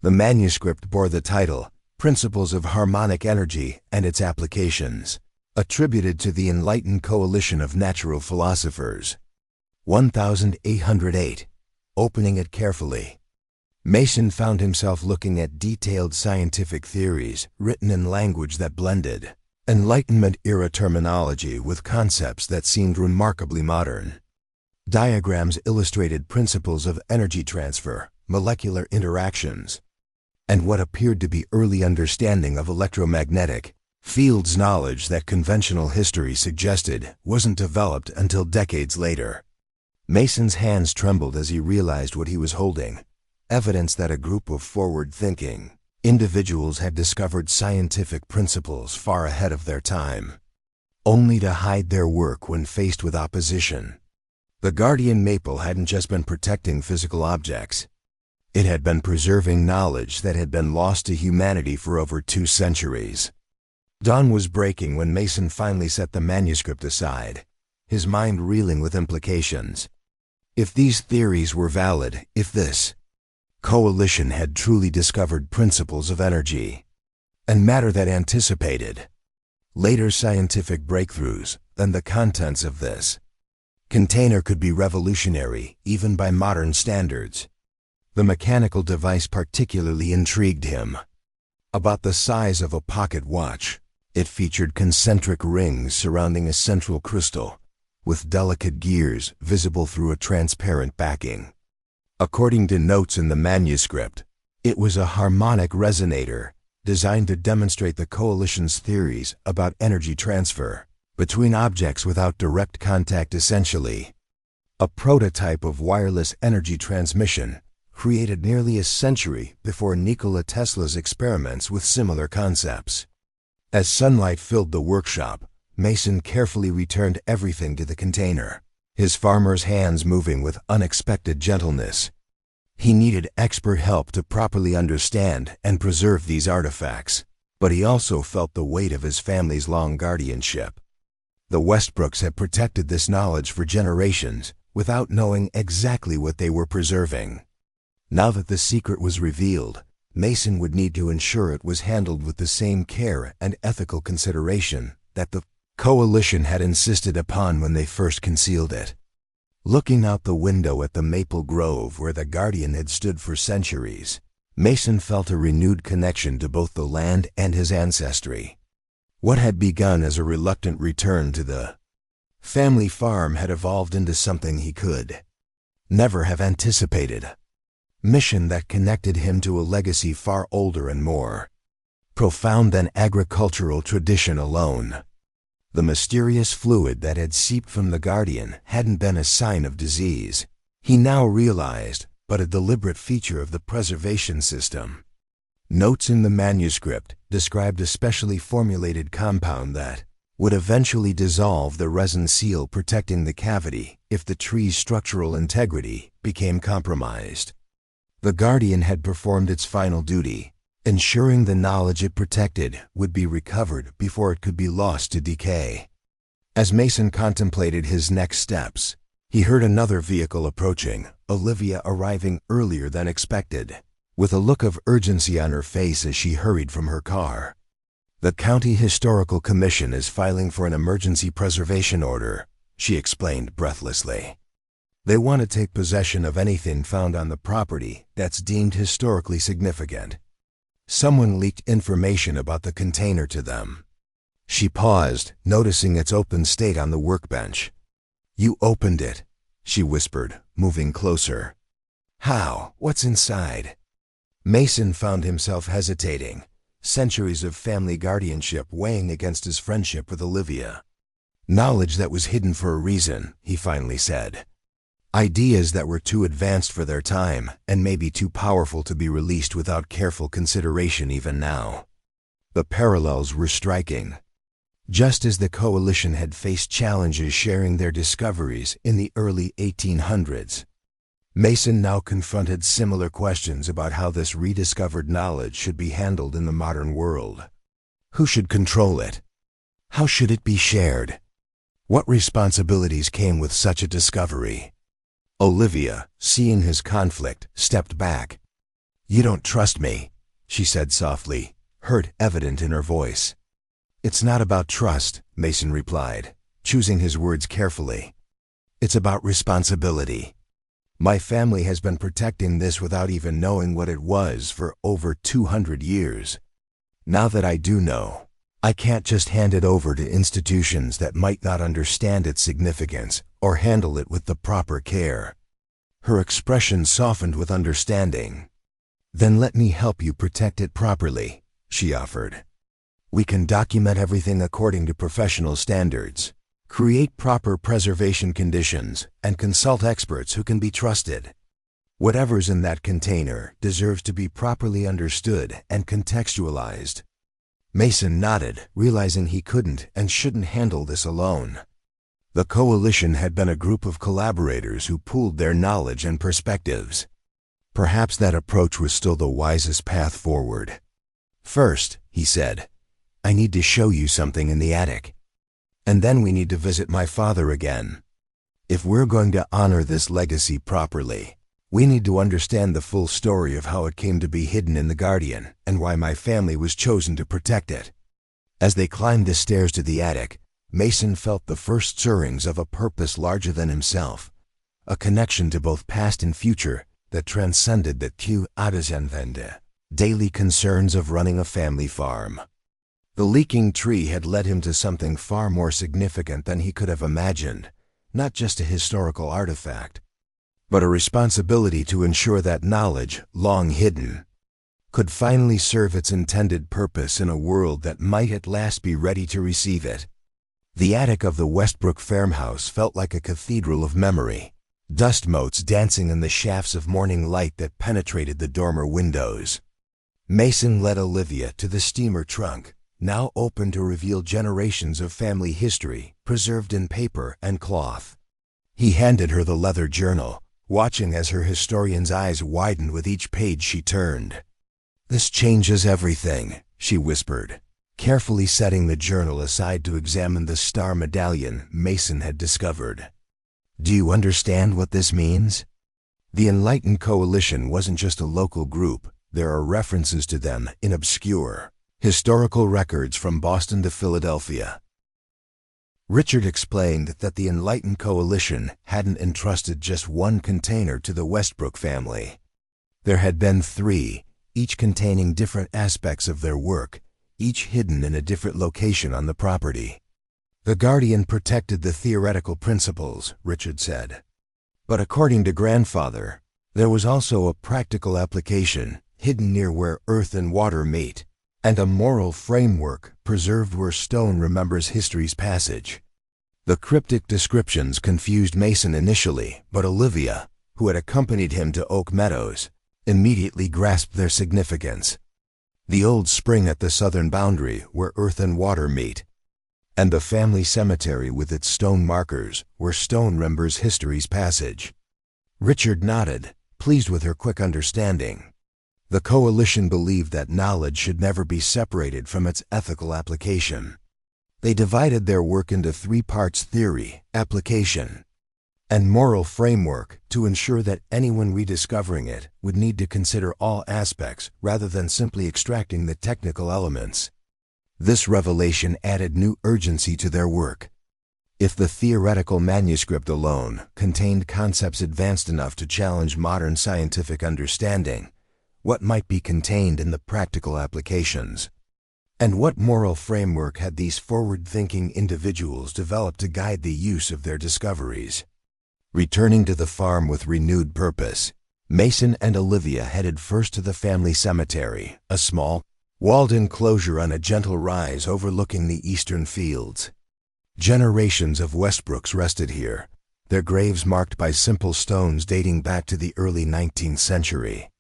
The manuscript bore the title, "Principles of Harmonic Energy and Its Applications," attributed to the enlightened coalition of natural philosophers. 1808. Opening it carefully, Mason found himself looking at detailed scientific theories written in language that blended Enlightenment-era terminology with concepts that seemed remarkably modern. Diagrams illustrated principles of energy transfer, molecular interactions, and what appeared to be early understanding of electromagnetic fields, knowledge that conventional history suggested wasn't developed until decades later. Mason's hands trembled as he realized what he was holding, evidence that a group of forward-thinking individuals had discovered scientific principles far ahead of their time, only to hide their work when faced with opposition. The guardian maple hadn't just been protecting physical objects. It had been preserving knowledge that had been lost to humanity for over 2 centuries. Dawn was breaking when Mason finally set the manuscript aside, his mind reeling with implications. If these theories were valid, if this coalition had truly discovered principles of energy and matter that anticipated later scientific breakthroughs, then the contents of this container could be revolutionary, even by modern standards. The mechanical device particularly intrigued him. About the size of a pocket watch, it featured concentric rings surrounding a central crystal, with delicate gears visible through a transparent backing. According to notes in the manuscript, it was a harmonic resonator designed to demonstrate the coalition's theories about energy transfer between objects without direct contact, essentially a prototype of wireless energy transmission created nearly a century before Nikola Tesla's experiments with similar concepts. As sunlight filled the workshop, Mason carefully returned everything to the container, his farmer's hands moving with unexpected gentleness. He needed expert help to properly understand and preserve these artifacts, but he also felt the weight of his family's long guardianship. The Westbrooks had protected this knowledge for generations without knowing exactly what they were preserving. Now that the secret was revealed, Mason would need to ensure it was handled with the same care and ethical consideration that the coalition had insisted upon when they first concealed it. Looking out the window at the maple grove where the guardian had stood for centuries, Mason felt a renewed connection to both the land and his ancestry. What had begun as a reluctant return to the family farm had evolved into something he could never have anticipated. Mission that connected him to a legacy far older and more profound than agricultural tradition alone. The mysterious fluid that had seeped from the Guardian hadn't been a sign of disease, he now realized, but a deliberate feature of the preservation system. Notes in the manuscript described a specially formulated compound that would eventually dissolve the resin seal protecting the cavity if the tree's structural integrity became compromised. The Guardian had performed its final duty, ensuring the knowledge it protected would be recovered before it could be lost to decay. As Mason contemplated his next steps, he heard another vehicle approaching, Olivia arriving earlier than expected, with a look of urgency on her face as she hurried from her car. "The County Historical Commission is filing for an emergency preservation order," she explained breathlessly. "They want to take possession of anything found on the property that's deemed historically significant. Someone leaked information about the container to them." She paused, noticing its open state on the workbench. "You opened it," she whispered, moving closer. "How? What's inside?" Mason found himself hesitating, centuries of family guardianship weighing against his friendship with Olivia. "Knowledge that was hidden for a reason," he finally said. "Ideas that were too advanced for their time and maybe too powerful to be released without careful consideration even now." The parallels were striking. Just as the coalition had faced challenges sharing their discoveries in the early 1800s, Mason now confronted similar questions about how this rediscovered knowledge should be handled in the modern world. Who should control it? How should it be shared? What responsibilities came with such a discovery? Olivia, seeing his conflict, stepped back. "You don't trust me," she said softly, hurt evident in her voice. "It's not about trust," Mason replied, choosing his words carefully. "It's about responsibility. My family has been protecting this without even knowing what it was for over 200 years. Now that I do know, I can't just hand it over to institutions that might not understand its significance or handle it with the proper care." Her expression softened with understanding. "Then let me help you protect it properly," she offered. "We can document everything according to professional standards, create proper preservation conditions, and consult experts who can be trusted. Whatever's in that container deserves to be properly understood and contextualized." Mason nodded, realizing he couldn't and shouldn't handle this alone. The coalition had been a group of collaborators who pooled their knowledge and perspectives. Perhaps that approach was still the wisest path forward. "First," he said, "I need to show you something in the attic. And then we need to visit my father again. If we're going to honor this legacy properly, we need to understand the full story of how it came to be hidden in the Guardian and why my family was chosen to protect it." As they climbed the stairs to the attic, Mason felt the first stirrings of a purpose larger than himself, a connection to both past and future that transcended the daily concerns of running a family farm. The leaking tree had led him to something far more significant than he could have imagined, not just a historical artifact, but a responsibility to ensure that knowledge, long hidden, could finally serve its intended purpose in a world that might at last be ready to receive it. The attic of the Westbrook farmhouse felt like a cathedral of memory, dust motes dancing in the shafts of morning light that penetrated the dormer windows. Mason led Olivia to the steamer trunk, now open to reveal generations of family history preserved in paper and cloth. He handed her the leather journal, watching as her historian's eyes widened with each page she turned. "This changes everything," she whispered, carefully setting the journal aside to examine the star medallion Mason had discovered. "Do you understand what this means? The Enlightened Coalition wasn't just a local group. There are references to them in obscure historical records from Boston to Philadelphia." Richard explained that the Enlightened Coalition hadn't entrusted just one container to the Westbrook family. There had been 3, each containing different aspects of their work, each hidden in a different location on the property. "The Guardian protected the theoretical principles," Richard said. "But according to Grandfather, there was also a practical application hidden near where earth and water meet, and a moral framework preserved where stone remembers history's passage. The cryptic descriptions confused Mason initially, but Olivia, who had accompanied him to Oak Meadows, immediately grasped their significance. The old spring at the southern boundary where earth and water meet, and the family cemetery with its stone markers where stone remembers history's passage. Richard nodded, pleased with her quick understanding. The coalition believed that knowledge should never be separated from its ethical application. They divided their work into 3 parts: theory, application, and moral framework, to ensure that anyone rediscovering it would need to consider all aspects rather than simply extracting the technical elements. This revelation added new urgency to their work. If the theoretical manuscript alone contained concepts advanced enough to challenge modern scientific understanding, what might be contained in the practical applications? And what moral framework had these forward-thinking individuals developed to guide the use of their discoveries? Returning to the farm with renewed purpose, Mason and Olivia headed first to the family cemetery, a small, walled enclosure on a gentle rise overlooking the eastern fields. Generations of Westbrooks rested here, their graves marked by simple stones dating back to the early 19th century.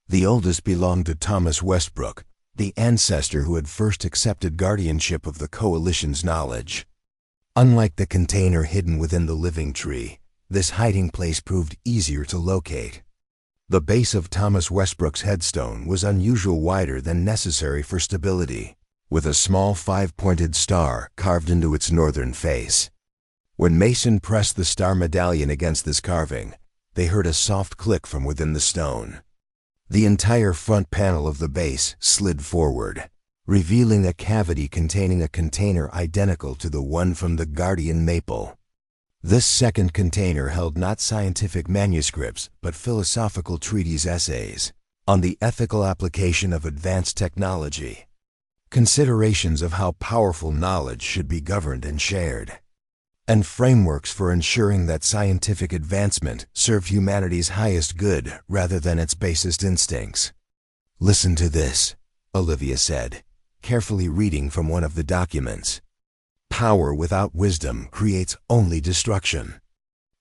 The oldest belonged to Thomas Westbrook, the ancestor who had first accepted guardianship of the coalition's knowledge. Unlike the container hidden within the living tree, this hiding place proved easier to locate. The base of Thomas Westbrook's headstone was unusually wider than necessary for stability, with a small 5-pointed star carved into its northern face. When Mason pressed the star medallion against this carving, they heard a soft click from within the stone. The entire front panel of the base slid forward, revealing a cavity containing a container identical to the one from the guardian maple. This second container held not scientific manuscripts, but philosophical treatise essays on the ethical application of advanced technology, considerations of how powerful knowledge should be governed and shared, and frameworks for ensuring that scientific advancement served humanity's highest good rather than its basest instincts. "Listen to this," Olivia said, carefully reading from one of the documents. "Power without wisdom creates only destruction.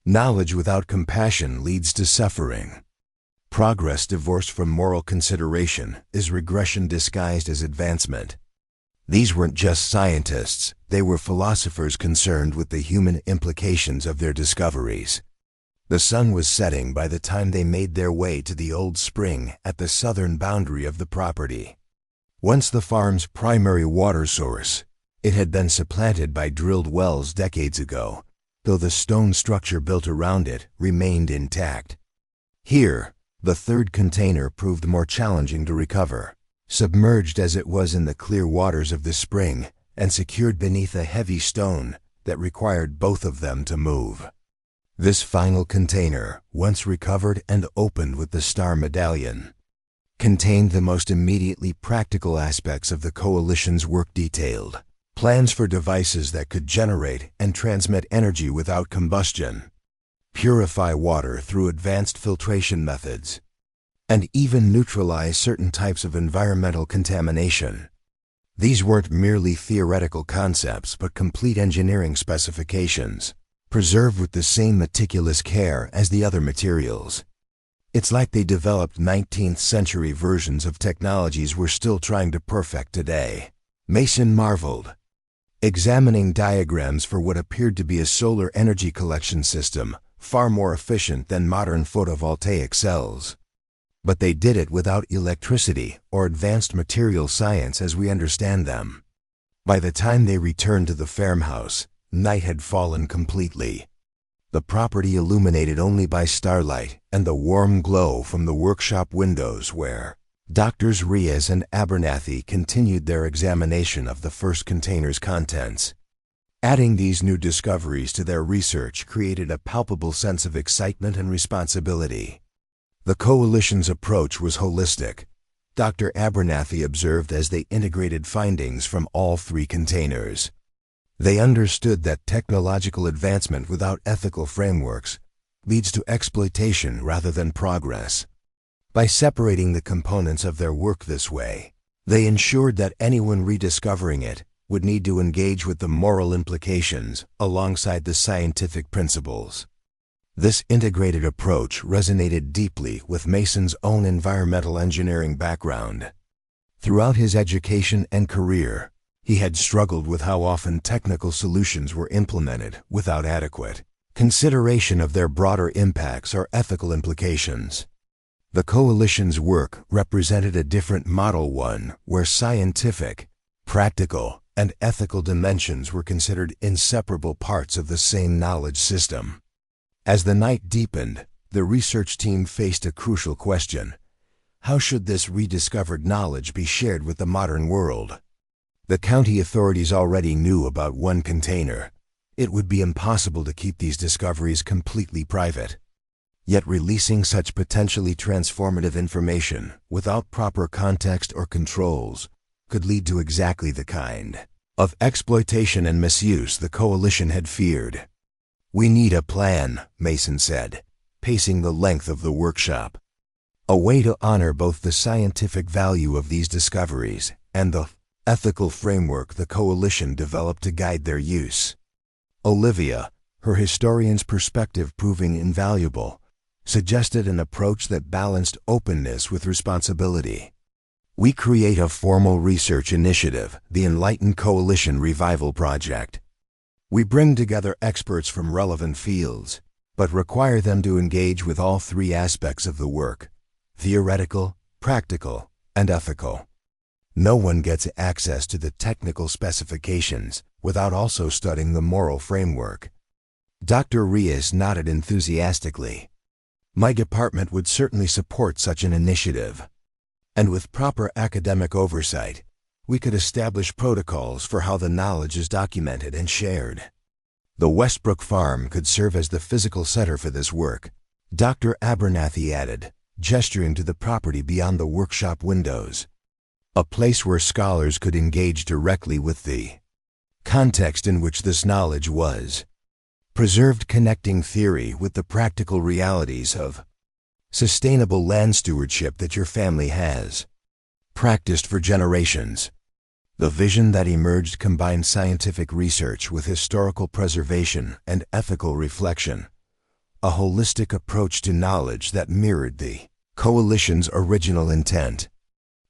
Knowledge without compassion leads to suffering. Progress divorced from moral consideration is regression disguised as advancement." These weren't just scientists, they were philosophers concerned with the human implications of their discoveries. The sun was setting by the time they made their way to the old spring at the southern boundary of the property. Once the farm's primary water source, it had been supplanted by drilled wells decades ago, though the stone structure built around it remained intact. Here, the third container proved more challenging to recover, submerged as it was in the clear waters of the spring and secured beneath a heavy stone that required both of them to move. This final container, once recovered and opened with the star medallion, contained the most immediately practical aspects of the coalition's work detailed: plans for devices that could generate and transmit energy without combustion, purify water through advanced filtration methods, and even neutralize certain types of environmental contamination. These weren't merely theoretical concepts, but complete engineering specifications, preserved with the same meticulous care as the other materials. It's like they developed 19th century versions of technologies we're still trying to perfect today. Mason marveled, examining diagrams for what appeared to be a solar energy collection system, far more efficient than modern photovoltaic cells. But they did it without electricity or advanced material science as we understand them. By the time they returned to the farmhouse, night had fallen completely. The property illuminated only by starlight and the warm glow from the workshop windows where Doctors Reyes and Abernathy continued their examination of the first container's contents. Adding these new discoveries to their research created a palpable sense of excitement and responsibility. The coalition's approach was holistic, Dr. Abernathy observed as they integrated findings from all 3 containers. They understood that technological advancement without ethical frameworks leads to exploitation rather than progress. By separating the components of their work this way, They ensured that anyone rediscovering it would need to engage with the moral implications alongside the scientific principles. This integrated approach resonated deeply with Mason's own environmental engineering background. Throughout his education and career, he had struggled with how often technical solutions were implemented without adequate consideration of their broader impacts or ethical implications. The coalition's work represented a different model, one where scientific, practical, and ethical dimensions were considered inseparable parts of the same knowledge system. As the night deepened, the research team faced a crucial question. How should this rediscovered knowledge be shared with the modern world? The county authorities already knew about one container. It would be impossible to keep these discoveries completely private. Yet releasing such potentially transformative information without proper context or controls could lead to exactly the kind of exploitation and misuse the coalition had feared. "We need a plan," Mason said, pacing the length of the workshop. "A way to honor both the scientific value of these discoveries and the ethical framework the coalition developed to guide their use." Olivia, her historian's perspective proving invaluable, suggested an approach that balanced openness with responsibility. "We create a formal research initiative, the Enlightened Coalition Revival Project. We bring together experts from relevant fields, but require them to engage with all three aspects of the work: theoretical, practical, and ethical. No one gets access to the technical specifications without also studying the moral framework." Dr. Rios nodded enthusiastically. "My department would certainly support such an initiative. And with proper academic oversight, we could establish protocols for how the knowledge is documented and shared." The Westbrook Farm could serve as the physical center for this work, Dr. Abernathy added, gesturing to the property beyond the workshop windows. "A place where scholars could engage directly with the context in which this knowledge was preserved, connecting theory with the practical realities of sustainable land stewardship that your family has practiced for generations." The vision that emerged combined scientific research with historical preservation and ethical reflection, a holistic approach to knowledge that mirrored the coalition's original intent.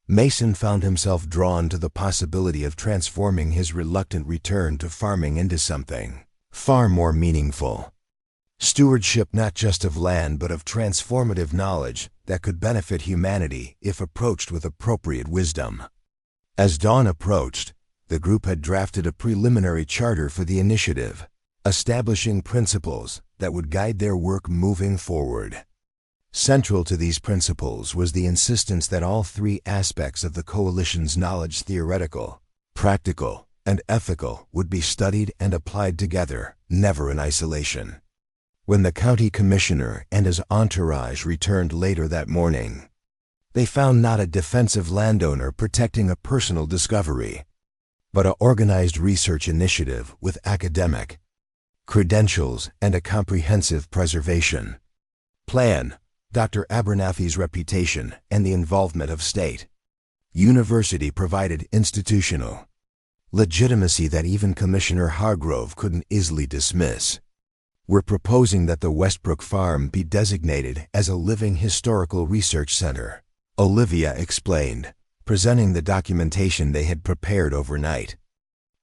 Mason found himself drawn to the possibility of transforming his reluctant return to farming into something far more meaningful. Stewardship not just of land but of transformative knowledge that could benefit humanity if approached with appropriate wisdom. As dawn approached, the group had drafted a preliminary charter for the initiative, establishing principles that would guide their work moving forward. Central to these principles was the insistence that all three aspects of the coalition's knowledge, theoretical, practical, and ethical, would be studied and applied together, never in isolation. When the county commissioner and his entourage returned later that morning, they found not a defensive landowner protecting a personal discovery, but an organized research initiative with academic credentials and a comprehensive preservation plan. Dr. Abernathy's reputation and the involvement of state university provided institutional legitimacy that even Commissioner Hargrove couldn't easily dismiss. "We're proposing that the Westbrook Farm be designated as a living historical research center," Olivia explained, presenting the documentation they had prepared overnight.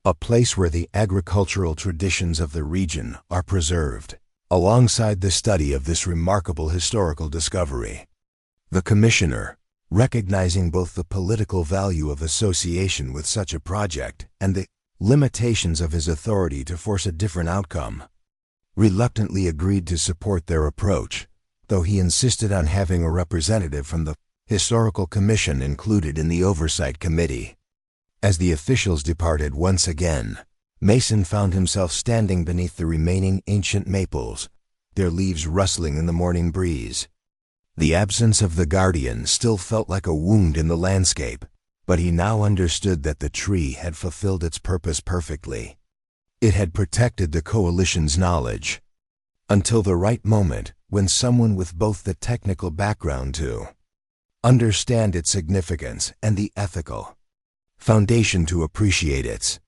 "A place where the agricultural traditions of the region are preserved, alongside the study of this remarkable historical discovery." The commissioner, recognizing both the political value of association with such a project and the limitations of his authority to force a different outcome, reluctantly agreed to support their approach, though he insisted on having a representative from the Historical Commission included in the Oversight Committee. As the officials departed once again, Mason found himself standing beneath the remaining ancient maples, their leaves rustling in the morning breeze. The absence of the guardian still felt like a wound in the landscape, but he now understood that the tree had fulfilled its purpose perfectly. It had protected the coalition's knowledge until the right moment when someone with both the technical background to understand its significance and the ethical foundation to appreciate its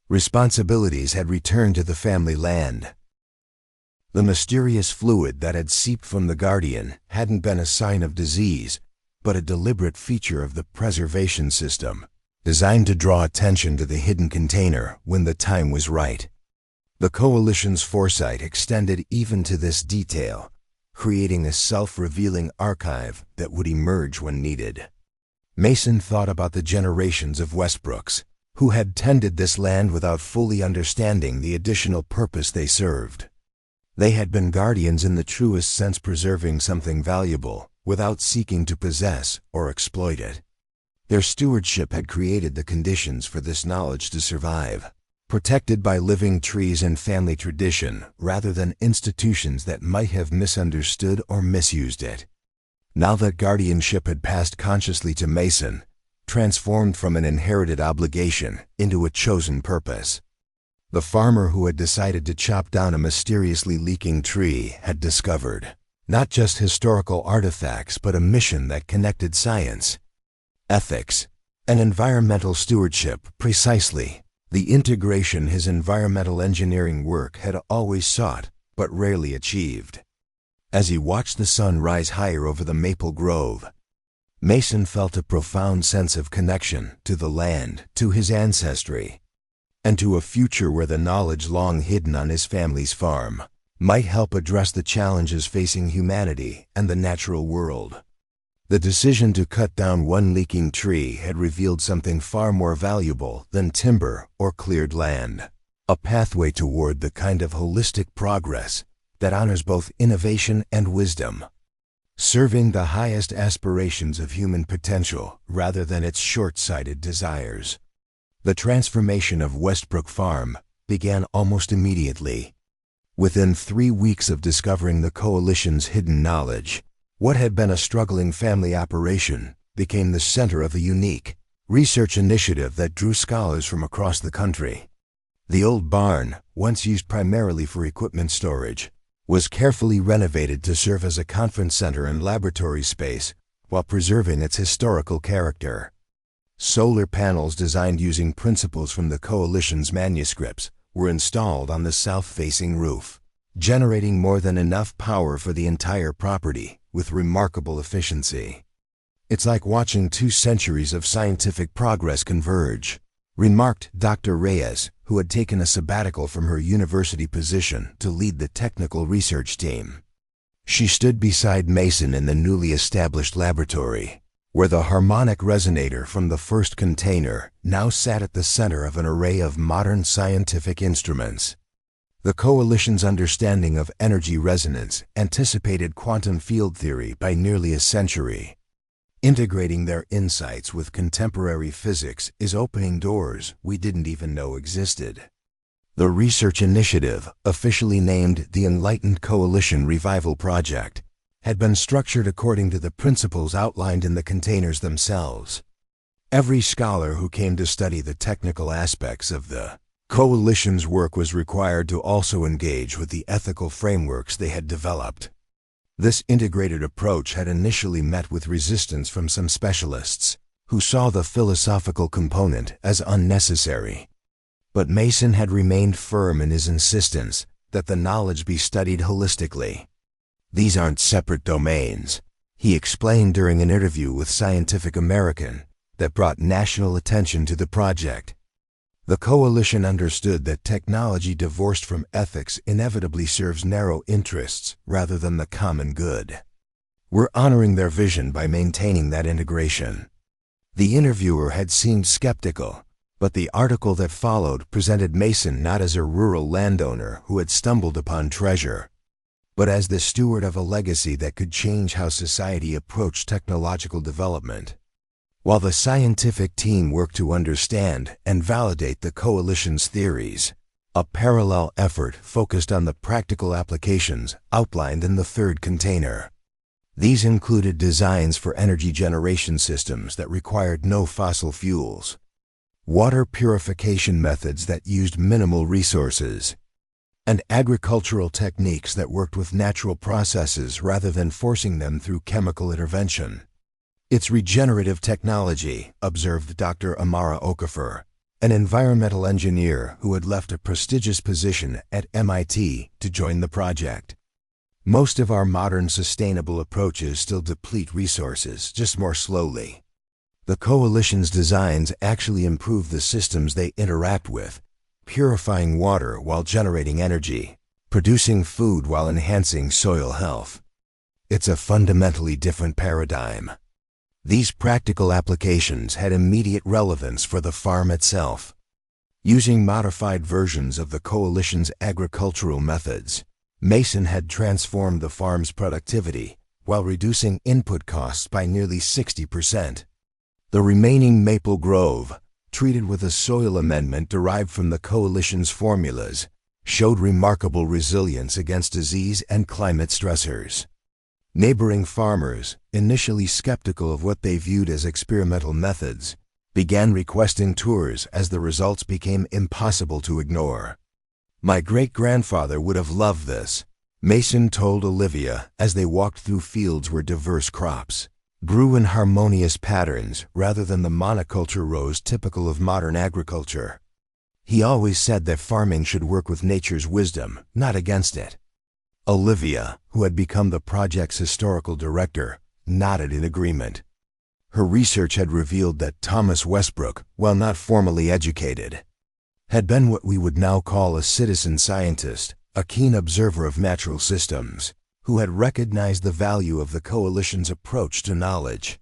responsibilities had returned to the family land. The mysterious fluid that had seeped from the guardian hadn't been a sign of disease, but a deliberate feature of the preservation system, designed to draw attention to the hidden container when the time was right. The coalition's foresight extended even to this detail, creating a self-revealing archive that would emerge when needed. Mason thought about the generations of Westbrooks, who had tended this land without fully understanding the additional purpose they served. They had been guardians in the truest sense, preserving something valuable without seeking to possess or exploit it. Their stewardship had created the conditions for this knowledge to survive, protected by living trees and family tradition rather than institutions that might have misunderstood or misused it. Now that guardianship had passed consciously to Mason, transformed from an inherited obligation into a chosen purpose. The farmer who had decided to chop down a mysteriously leaking tree had discovered not just historical artifacts but a mission that connected science, ethics, and environmental stewardship precisely the integration his environmental engineering work had always sought but rarely achieved. As he watched the sun rise higher over the maple grove, Mason felt a profound sense of connection to the land, to his ancestry, and to a future where the knowledge long hidden on his family's farm might help address the challenges facing humanity and the natural world. The decision to cut down one leaking tree had revealed something far more valuable than timber or cleared land, a pathway toward the kind of holistic progress that honors both innovation and wisdom, serving the highest aspirations of human potential rather than its short-sighted desires. The transformation of Westbrook Farm began almost immediately. Within 3 weeks of discovering the coalition's hidden knowledge, what had been a struggling family operation became the center of a unique research initiative that drew scholars from across the country. The old barn, once used primarily for equipment storage, was carefully renovated to serve as a conference center and laboratory space while preserving its historical character. Solar panels designed using principles from the coalition's manuscripts were installed on the south-facing roof, generating more than enough power for the entire property with remarkable efficiency. "It's like watching 2 centuries of scientific progress converge," remarked Dr. Reyes, who had taken a sabbatical from her university position to lead the technical research team. She stood beside Mason in the newly established laboratory, where the harmonic resonator from the first container now sat at the center of an array of modern scientific instruments. The coalition's understanding of energy resonance anticipated quantum field theory by nearly a century. Integrating their insights with contemporary physics is opening doors we didn't even know existed. The research initiative, officially named the Enlightened Coalition Revival Project, had been structured according to the principles outlined in the containers themselves. Every scholar who came to study the technical aspects of the coalition's work was required to also engage with the ethical frameworks they had developed. This integrated approach had initially met with resistance from some specialists, who saw the philosophical component as unnecessary. But Mason had remained firm in his insistence that the knowledge be studied holistically. "These aren't separate domains," he explained during an interview with Scientific American that brought national attention to the project. The coalition understood that technology divorced from ethics inevitably serves narrow interests rather than the common good. "We're honoring their vision by maintaining that integration." The interviewer had seemed skeptical, but the article that followed presented Mason not as a rural landowner who had stumbled upon treasure, but as the steward of a legacy that could change how society approached technological development. While the scientific team worked to understand and validate the coalition's theories, a parallel effort focused on the practical applications outlined in the third container. These included designs for energy generation systems that required no fossil fuels, water purification methods that used minimal resources, and agricultural techniques that worked with natural processes rather than forcing them through chemical intervention. It's regenerative technology, observed Dr. Amara Okafor, an environmental engineer who had left a prestigious position at MIT to join the project. Most of our modern sustainable approaches still deplete resources, just more slowly. The coalition's designs actually improve the systems they interact with, purifying water while generating energy, producing food while enhancing soil health. It's a fundamentally different paradigm. These practical applications had immediate relevance for the farm itself. Using modified versions of the coalition's agricultural methods, Mason had transformed the farm's productivity while reducing input costs by nearly 60%. The remaining maple grove, treated with a soil amendment derived from the coalition's formulas, showed remarkable resilience against disease and climate stressors. Neighboring farmers, initially skeptical of what they viewed as experimental methods, began requesting tours as the results became impossible to ignore. "My great-grandfather would have loved this," Mason told Olivia as they walked through fields where diverse crops grew in harmonious patterns rather than the monoculture rows typical of modern agriculture. He always said that farming should work with nature's wisdom, not against it. Olivia, who had become the project's historical director, nodded in agreement. Her research had revealed that Thomas Westbrook, while not formally educated, had been what we would now call a citizen scientist, a keen observer of natural systems, who had recognized the value of the coalition's approach to knowledge.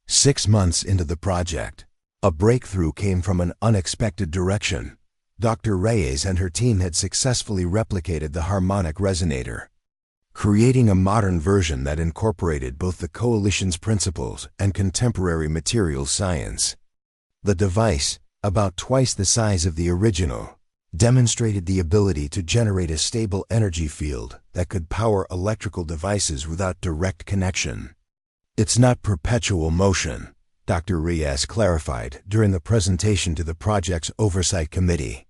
6 months into the project, a breakthrough came from an unexpected direction. Dr. Reyes and her team had successfully replicated the harmonic resonator, creating a modern version that incorporated both the coalition's principles and contemporary materials science. The device, about twice the size of the original, demonstrated the ability to generate a stable energy field that could power electrical devices without direct connection. "It's not perpetual motion," Dr. Reyes clarified during the presentation to the project's oversight committee.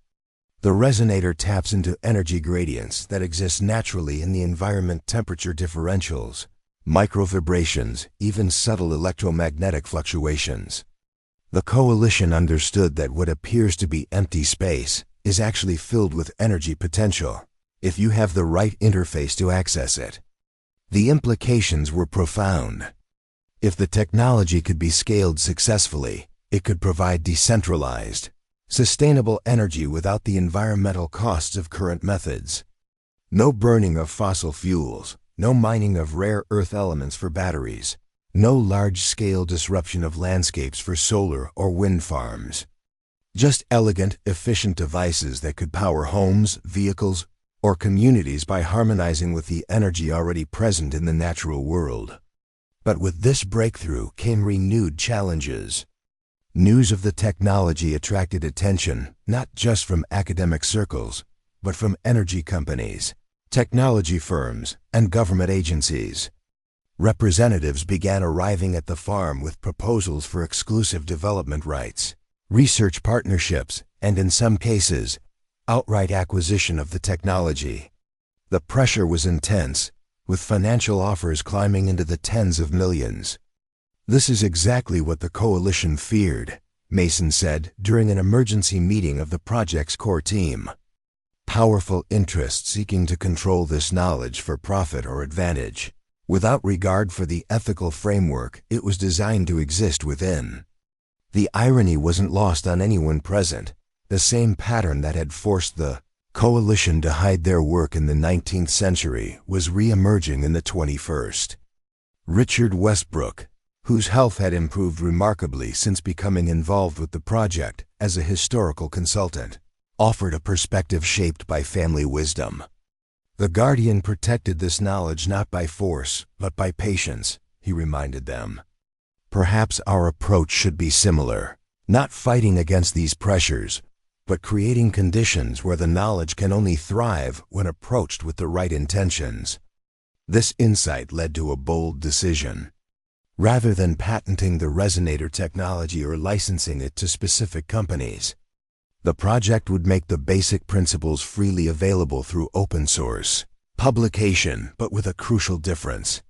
"The resonator taps into energy gradients that exist naturally in the environment, temperature differentials, microvibrations, even subtle electromagnetic fluctuations." The coalition understood that what appears to be empty space is actually filled with energy potential, if you have the right interface to access it. The implications were profound. If the technology could be scaled successfully, it could provide decentralized, sustainable energy without the environmental costs of current methods. No burning of fossil fuels, no mining of rare earth elements for batteries, no large-scale disruption of landscapes for solar or wind farms. Just elegant, efficient devices that could power homes, vehicles, or communities by harmonizing with the energy already present in the natural world. But with this breakthrough came renewed challenges. News of the technology attracted attention not just from academic circles, but from energy companies, technology firms, and government agencies. Representatives began arriving at the farm with proposals for exclusive development rights, research partnerships, and in some cases, outright acquisition of the technology. The pressure was intense, with financial offers climbing into the tens of millions. "This is exactly what the coalition feared," Mason said during an emergency meeting of the project's core team. "Powerful interests seeking to control this knowledge for profit or advantage, without regard for the ethical framework it was designed to exist within." The irony wasn't lost on anyone present. The same pattern that had forced the coalition to hide their work in the 19th century was re-emerging in the 21st. Richard Westbrook, whose health had improved remarkably since becoming involved with the project as a historical consultant, offered a perspective shaped by family wisdom. "The Guardian protected this knowledge not by force, but by patience," he reminded them. "Perhaps our approach should be similar, not fighting against these pressures, but creating conditions where the knowledge can only thrive when approached with the right intentions." This insight led to a bold decision. Rather than patenting the resonator technology or licensing it to specific companies, the project would make the basic principles freely available through open source publication, but with a crucial difference.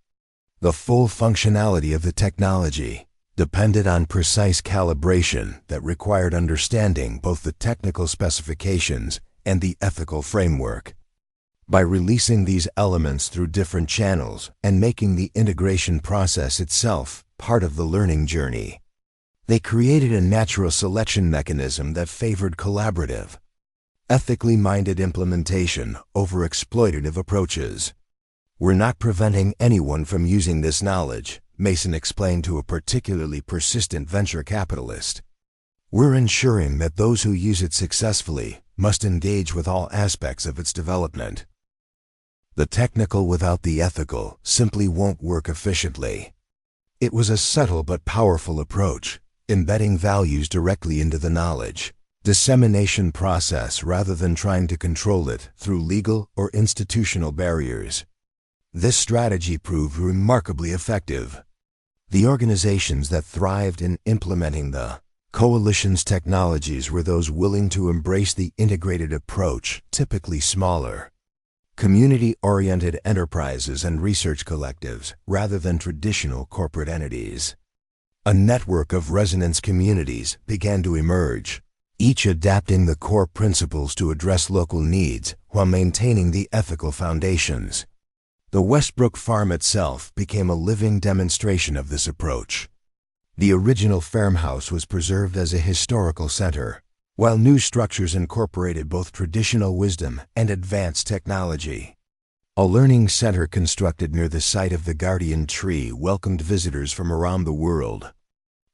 The full functionality of the technology depended on precise calibration that required understanding both the technical specifications and the ethical framework. By releasing these elements through different channels and making the integration process itself part of the learning journey, they created a natural selection mechanism that favored collaborative, ethically minded implementation over exploitative approaches. "We're not preventing anyone from using this knowledge," Mason explained to a particularly persistent venture capitalist. "We're ensuring that those who use it successfully must engage with all aspects of its development. The technical without the ethical simply won't work efficiently." It was a subtle but powerful approach, embedding values directly into the knowledge dissemination process rather than trying to control it through legal or institutional barriers. This strategy proved remarkably effective. The organizations that thrived in implementing the coalition's technologies were those willing to embrace the integrated approach, typically smaller, community-oriented enterprises and research collectives rather than traditional corporate entities. A network of resonance communities began to emerge, each adapting the core principles to address local needs while maintaining the ethical foundations. The Westbrook Farm itself became a living demonstration of this approach. The original farmhouse was preserved as a historical center, while new structures incorporated both traditional wisdom and advanced technology. A learning center constructed near the site of the Guardian Tree welcomed visitors from around the world,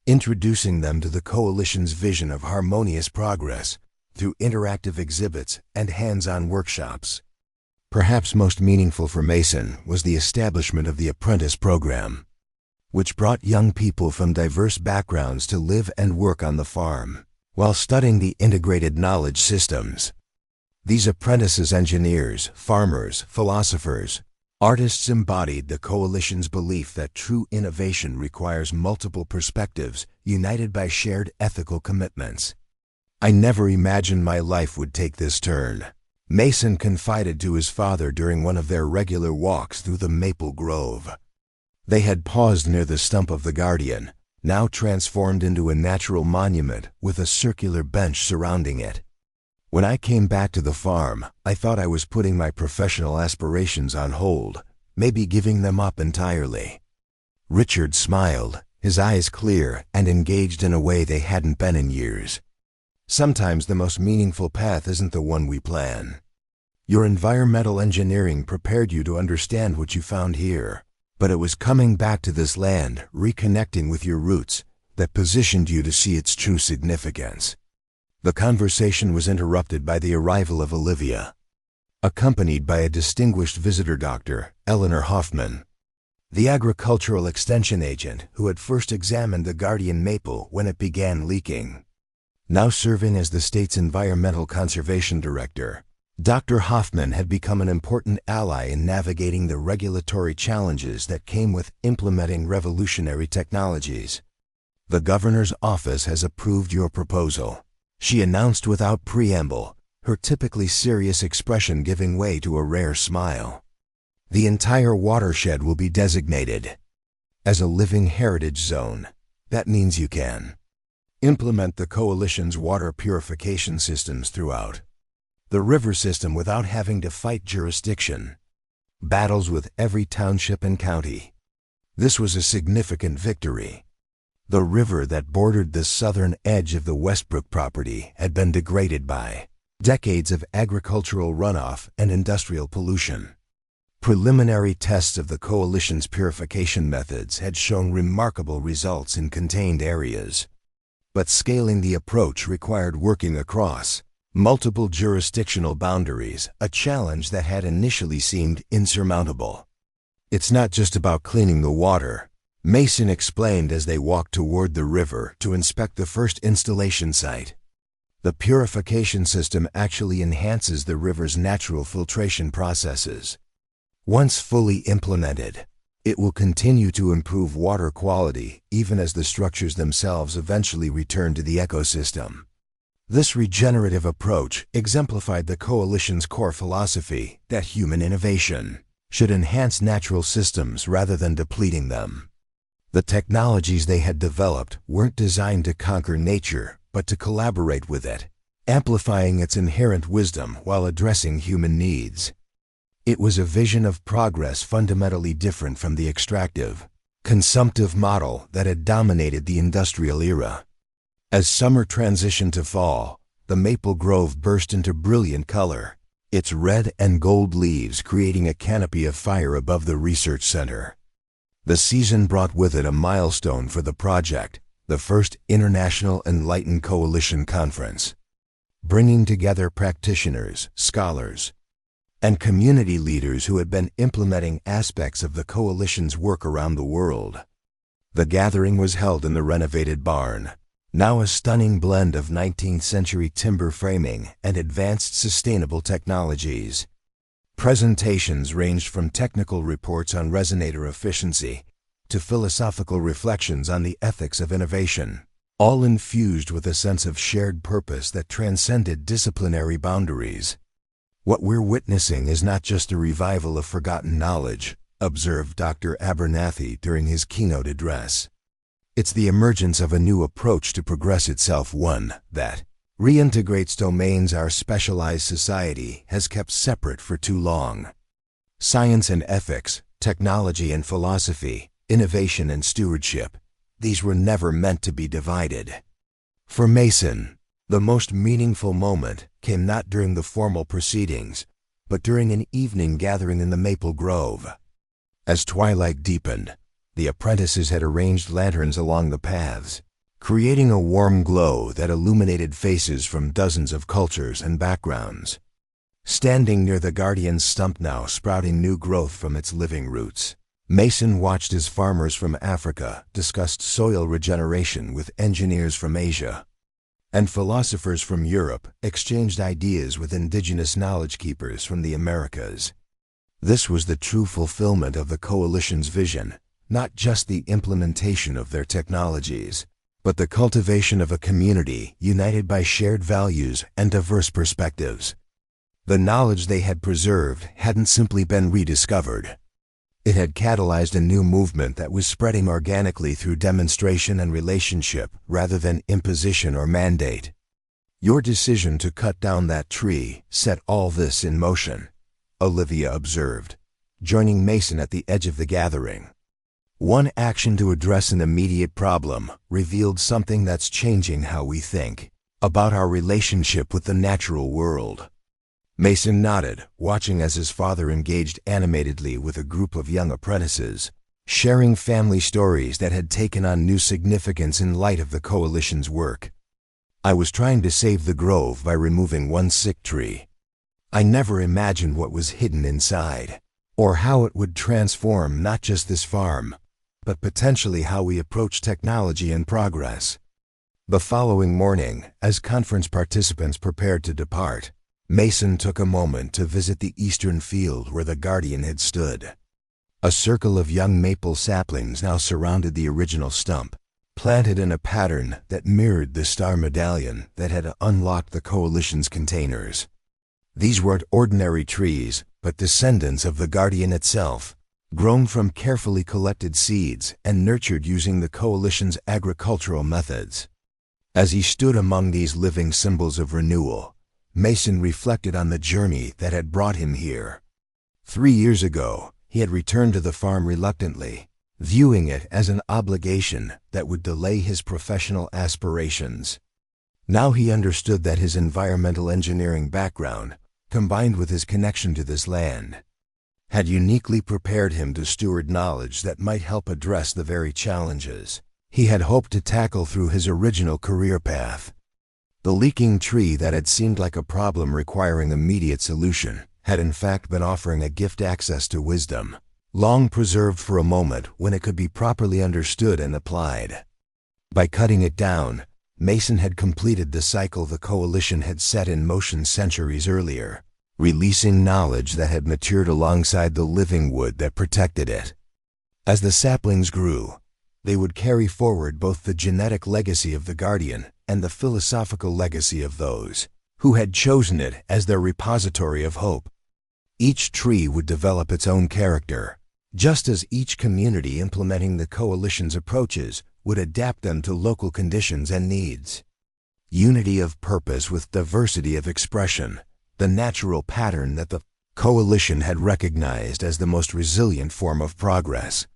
introducing them to the coalition's vision of harmonious progress through interactive exhibits and hands-on workshops. Perhaps most meaningful for Mason was the establishment of the apprentice program, which brought young people from diverse backgrounds to live and work on the farm while studying the integrated knowledge systems. These apprentices engineers, farmers, philosophers, artists embodied the coalition's belief that true innovation requires multiple perspectives united by shared ethical commitments. "I never imagined my life would take this turn," Mason confided to his father during one of their regular walks through the maple grove. They had paused near the stump of the Guardian, now transformed into a natural monument with a circular bench surrounding it. "When I came back to the farm, I thought I was putting my professional aspirations on hold, maybe giving them up entirely." Richard smiled, his eyes clear and engaged in a way they hadn't been in years. "Sometimes the most meaningful path isn't the one we plan. Your environmental engineering prepared you to understand what you found here, but it was coming back to this land, reconnecting with your roots, that positioned you to see its true significance." The conversation was interrupted by the arrival of Olivia, accompanied by a distinguished visitor doctor, Eleanor Hoffman, the agricultural extension agent who had first examined the Guardian maple when it began leaking. Now serving as the state's environmental conservation director, Dr. Hoffman had become an important ally in navigating the regulatory challenges that came with implementing revolutionary technologies. "The governor's office has approved your proposal," she announced without preamble, her typically serious expression giving way to a rare smile. "The entire watershed will be designated as a living heritage zone. That means you can implement the coalition's water purification systems throughout the river system without having to fight jurisdiction battles with every township and county." This was a significant victory. The river that bordered the southern edge of the Westbrook property had been degraded by decades of agricultural runoff and industrial pollution. Preliminary tests of the coalition's purification methods had shown remarkable results in contained areas. But scaling the approach required working across multiple jurisdictional boundaries, a challenge that had initially seemed insurmountable. "It's not just about cleaning the water," Mason explained as they walked toward the river to inspect the first installation site. "The purification system actually enhances the river's natural filtration processes. Once fully implemented, it will continue to improve water quality even as the structures themselves eventually return to the ecosystem." This regenerative approach exemplified the coalition's core philosophy that human innovation should enhance natural systems rather than depleting them. The technologies they had developed weren't designed to conquer nature, but to collaborate with it, amplifying its inherent wisdom while addressing human needs. It was a vision of progress fundamentally different from the extractive, consumptive model that had dominated the industrial era. As summer transitioned to fall, the maple grove burst into brilliant color, its red and gold leaves creating a canopy of fire above the research center. The season brought with it a milestone for the project, the first International Enlightened Coalition Conference, bringing together practitioners, scholars, and community leaders who had been implementing aspects of the coalition's work around the world. The gathering was held in the renovated barn, now a stunning blend of 19th-century timber framing and advanced sustainable technologies. Presentations ranged from technical reports on resonator efficiency to philosophical reflections on the ethics of innovation, all infused with a sense of shared purpose that transcended disciplinary boundaries. "What we're witnessing is not just a revival of forgotten knowledge," observed Dr. Abernathy during his keynote address. "It's the emergence of a new approach to progress itself, one that reintegrates domains our specialized society has kept separate for too long. Science and ethics, technology and philosophy, innovation and stewardship, these were never meant to be divided." For Mason, the most meaningful moment came not during the formal proceedings, but during an evening gathering in the maple grove. As twilight deepened, the apprentices had arranged lanterns along the paths, creating a warm glow that illuminated faces from dozens of cultures and backgrounds. Standing near the guardian's stump now sprouting new growth from its living roots, Mason watched as farmers from Africa discussed soil regeneration with engineers from Asia, and philosophers from Europe exchanged ideas with indigenous knowledge keepers from the Americas. This was the true fulfillment of the coalition's vision, not just the implementation of their technologies, but the cultivation of a community united by shared values and diverse perspectives. The knowledge they had preserved hadn't simply been rediscovered. It had catalyzed a new movement that was spreading organically through demonstration and relationship rather than imposition or mandate. "Your decision to cut down that tree set all this in motion," Olivia observed, joining Mason at the edge of the gathering. "One action to address an immediate problem revealed something that's changing how we think about our relationship with the natural world." Mason nodded, watching as his father engaged animatedly with a group of young apprentices, sharing family stories that had taken on new significance in light of the coalition's work. "I was trying to save the grove by removing one sick tree. I never imagined what was hidden inside, or how it would transform not just this farm, but potentially how we approach technology and progress." The following morning, as conference participants prepared to depart, Mason took a moment to visit the eastern field where the guardian had stood. A circle of young maple saplings now surrounded the original stump, planted in a pattern that mirrored the star medallion that had unlocked the coalition's containers. These weren't ordinary trees, but descendants of the guardian itself, grown from carefully collected seeds and nurtured using the coalition's agricultural methods. As he stood among these living symbols of renewal, Mason reflected on the journey that had brought him here. 3 years ago, he had returned to the farm reluctantly, viewing it as an obligation that would delay his professional aspirations. Now he understood that his environmental engineering background, combined with his connection to this land, had uniquely prepared him to steward knowledge that might help address the very challenges he had hoped to tackle through his original career path. The leaking tree that had seemed like a problem requiring immediate solution had in fact been offering a gift access to wisdom, long preserved for a moment when it could be properly understood and applied. By cutting it down, Mason had completed the cycle the coalition had set in motion centuries earlier, releasing knowledge that had matured alongside the living wood that protected it. As the saplings grew, they would carry forward both the genetic legacy of the guardian and the philosophical legacy of those who had chosen it as their repository of hope. Each tree would develop its own character, just as each community implementing the coalition's approaches would adapt them to local conditions and needs. Unity of purpose with diversity of expression, the natural pattern that the coalition had recognized as the most resilient form of progress.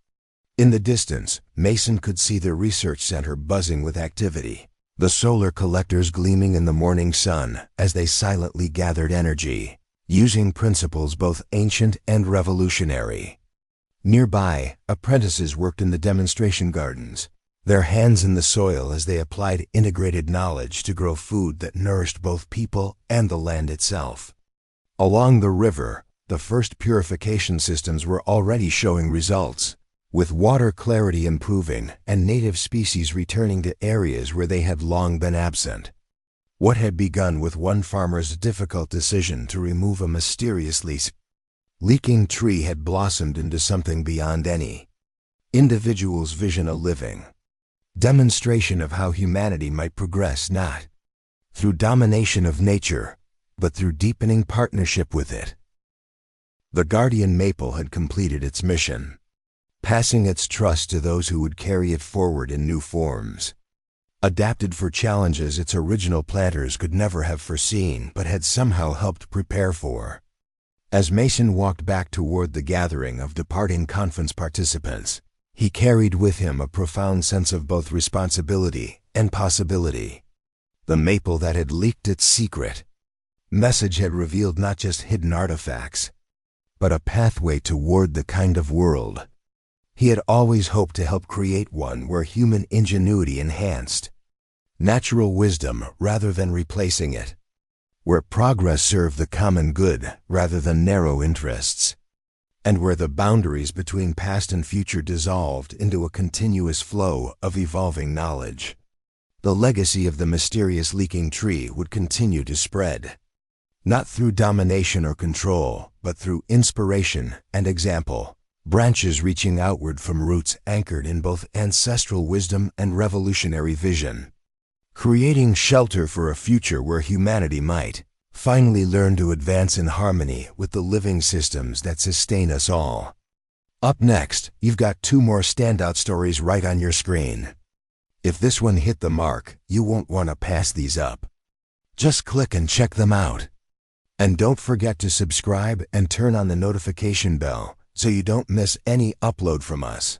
In the distance, Mason could see the research center buzzing with activity, the solar collectors gleaming in the morning sun as they silently gathered energy, using principles both ancient and revolutionary. Nearby, apprentices worked in the demonstration gardens, their hands in the soil as they applied integrated knowledge to grow food that nourished both people and the land itself. Along the river, the first purification systems were already showing results, with water clarity improving and native species returning to areas where they had long been absent. What had begun with one farmer's difficult decision to remove a mysteriously leaking tree had blossomed into something beyond any individual's vision, a living demonstration of how humanity might progress not through domination of nature, but through deepening partnership with it. The guardian maple had completed its mission, passing its trust to those who would carry it forward in new forms, adapted for challenges its original planters could never have foreseen but had somehow helped prepare for. As Mason walked back toward the gathering of departing conference participants, he carried with him a profound sense of both responsibility and possibility. The maple that had leaked its secret message had revealed not just hidden artifacts, but a pathway toward the kind of world he had always hoped to help create, one where human ingenuity enhanced natural wisdom rather than replacing it, where progress served the common good rather than narrow interests, and where the boundaries between past and future dissolved into a continuous flow of evolving knowledge. The legacy of the mysterious leaking tree would continue to spread, not through domination or control, but through inspiration and example, branches reaching outward from roots anchored in both ancestral wisdom and revolutionary vision, creating shelter for a future where humanity might finally learn to advance in harmony with the living systems that sustain us all. Up next, you've got two more standout stories right on your screen. If this one hit the mark, you won't want to pass these up. Just click and check them out. And don't forget to subscribe and turn on the notification bell so you don't miss any upload from us.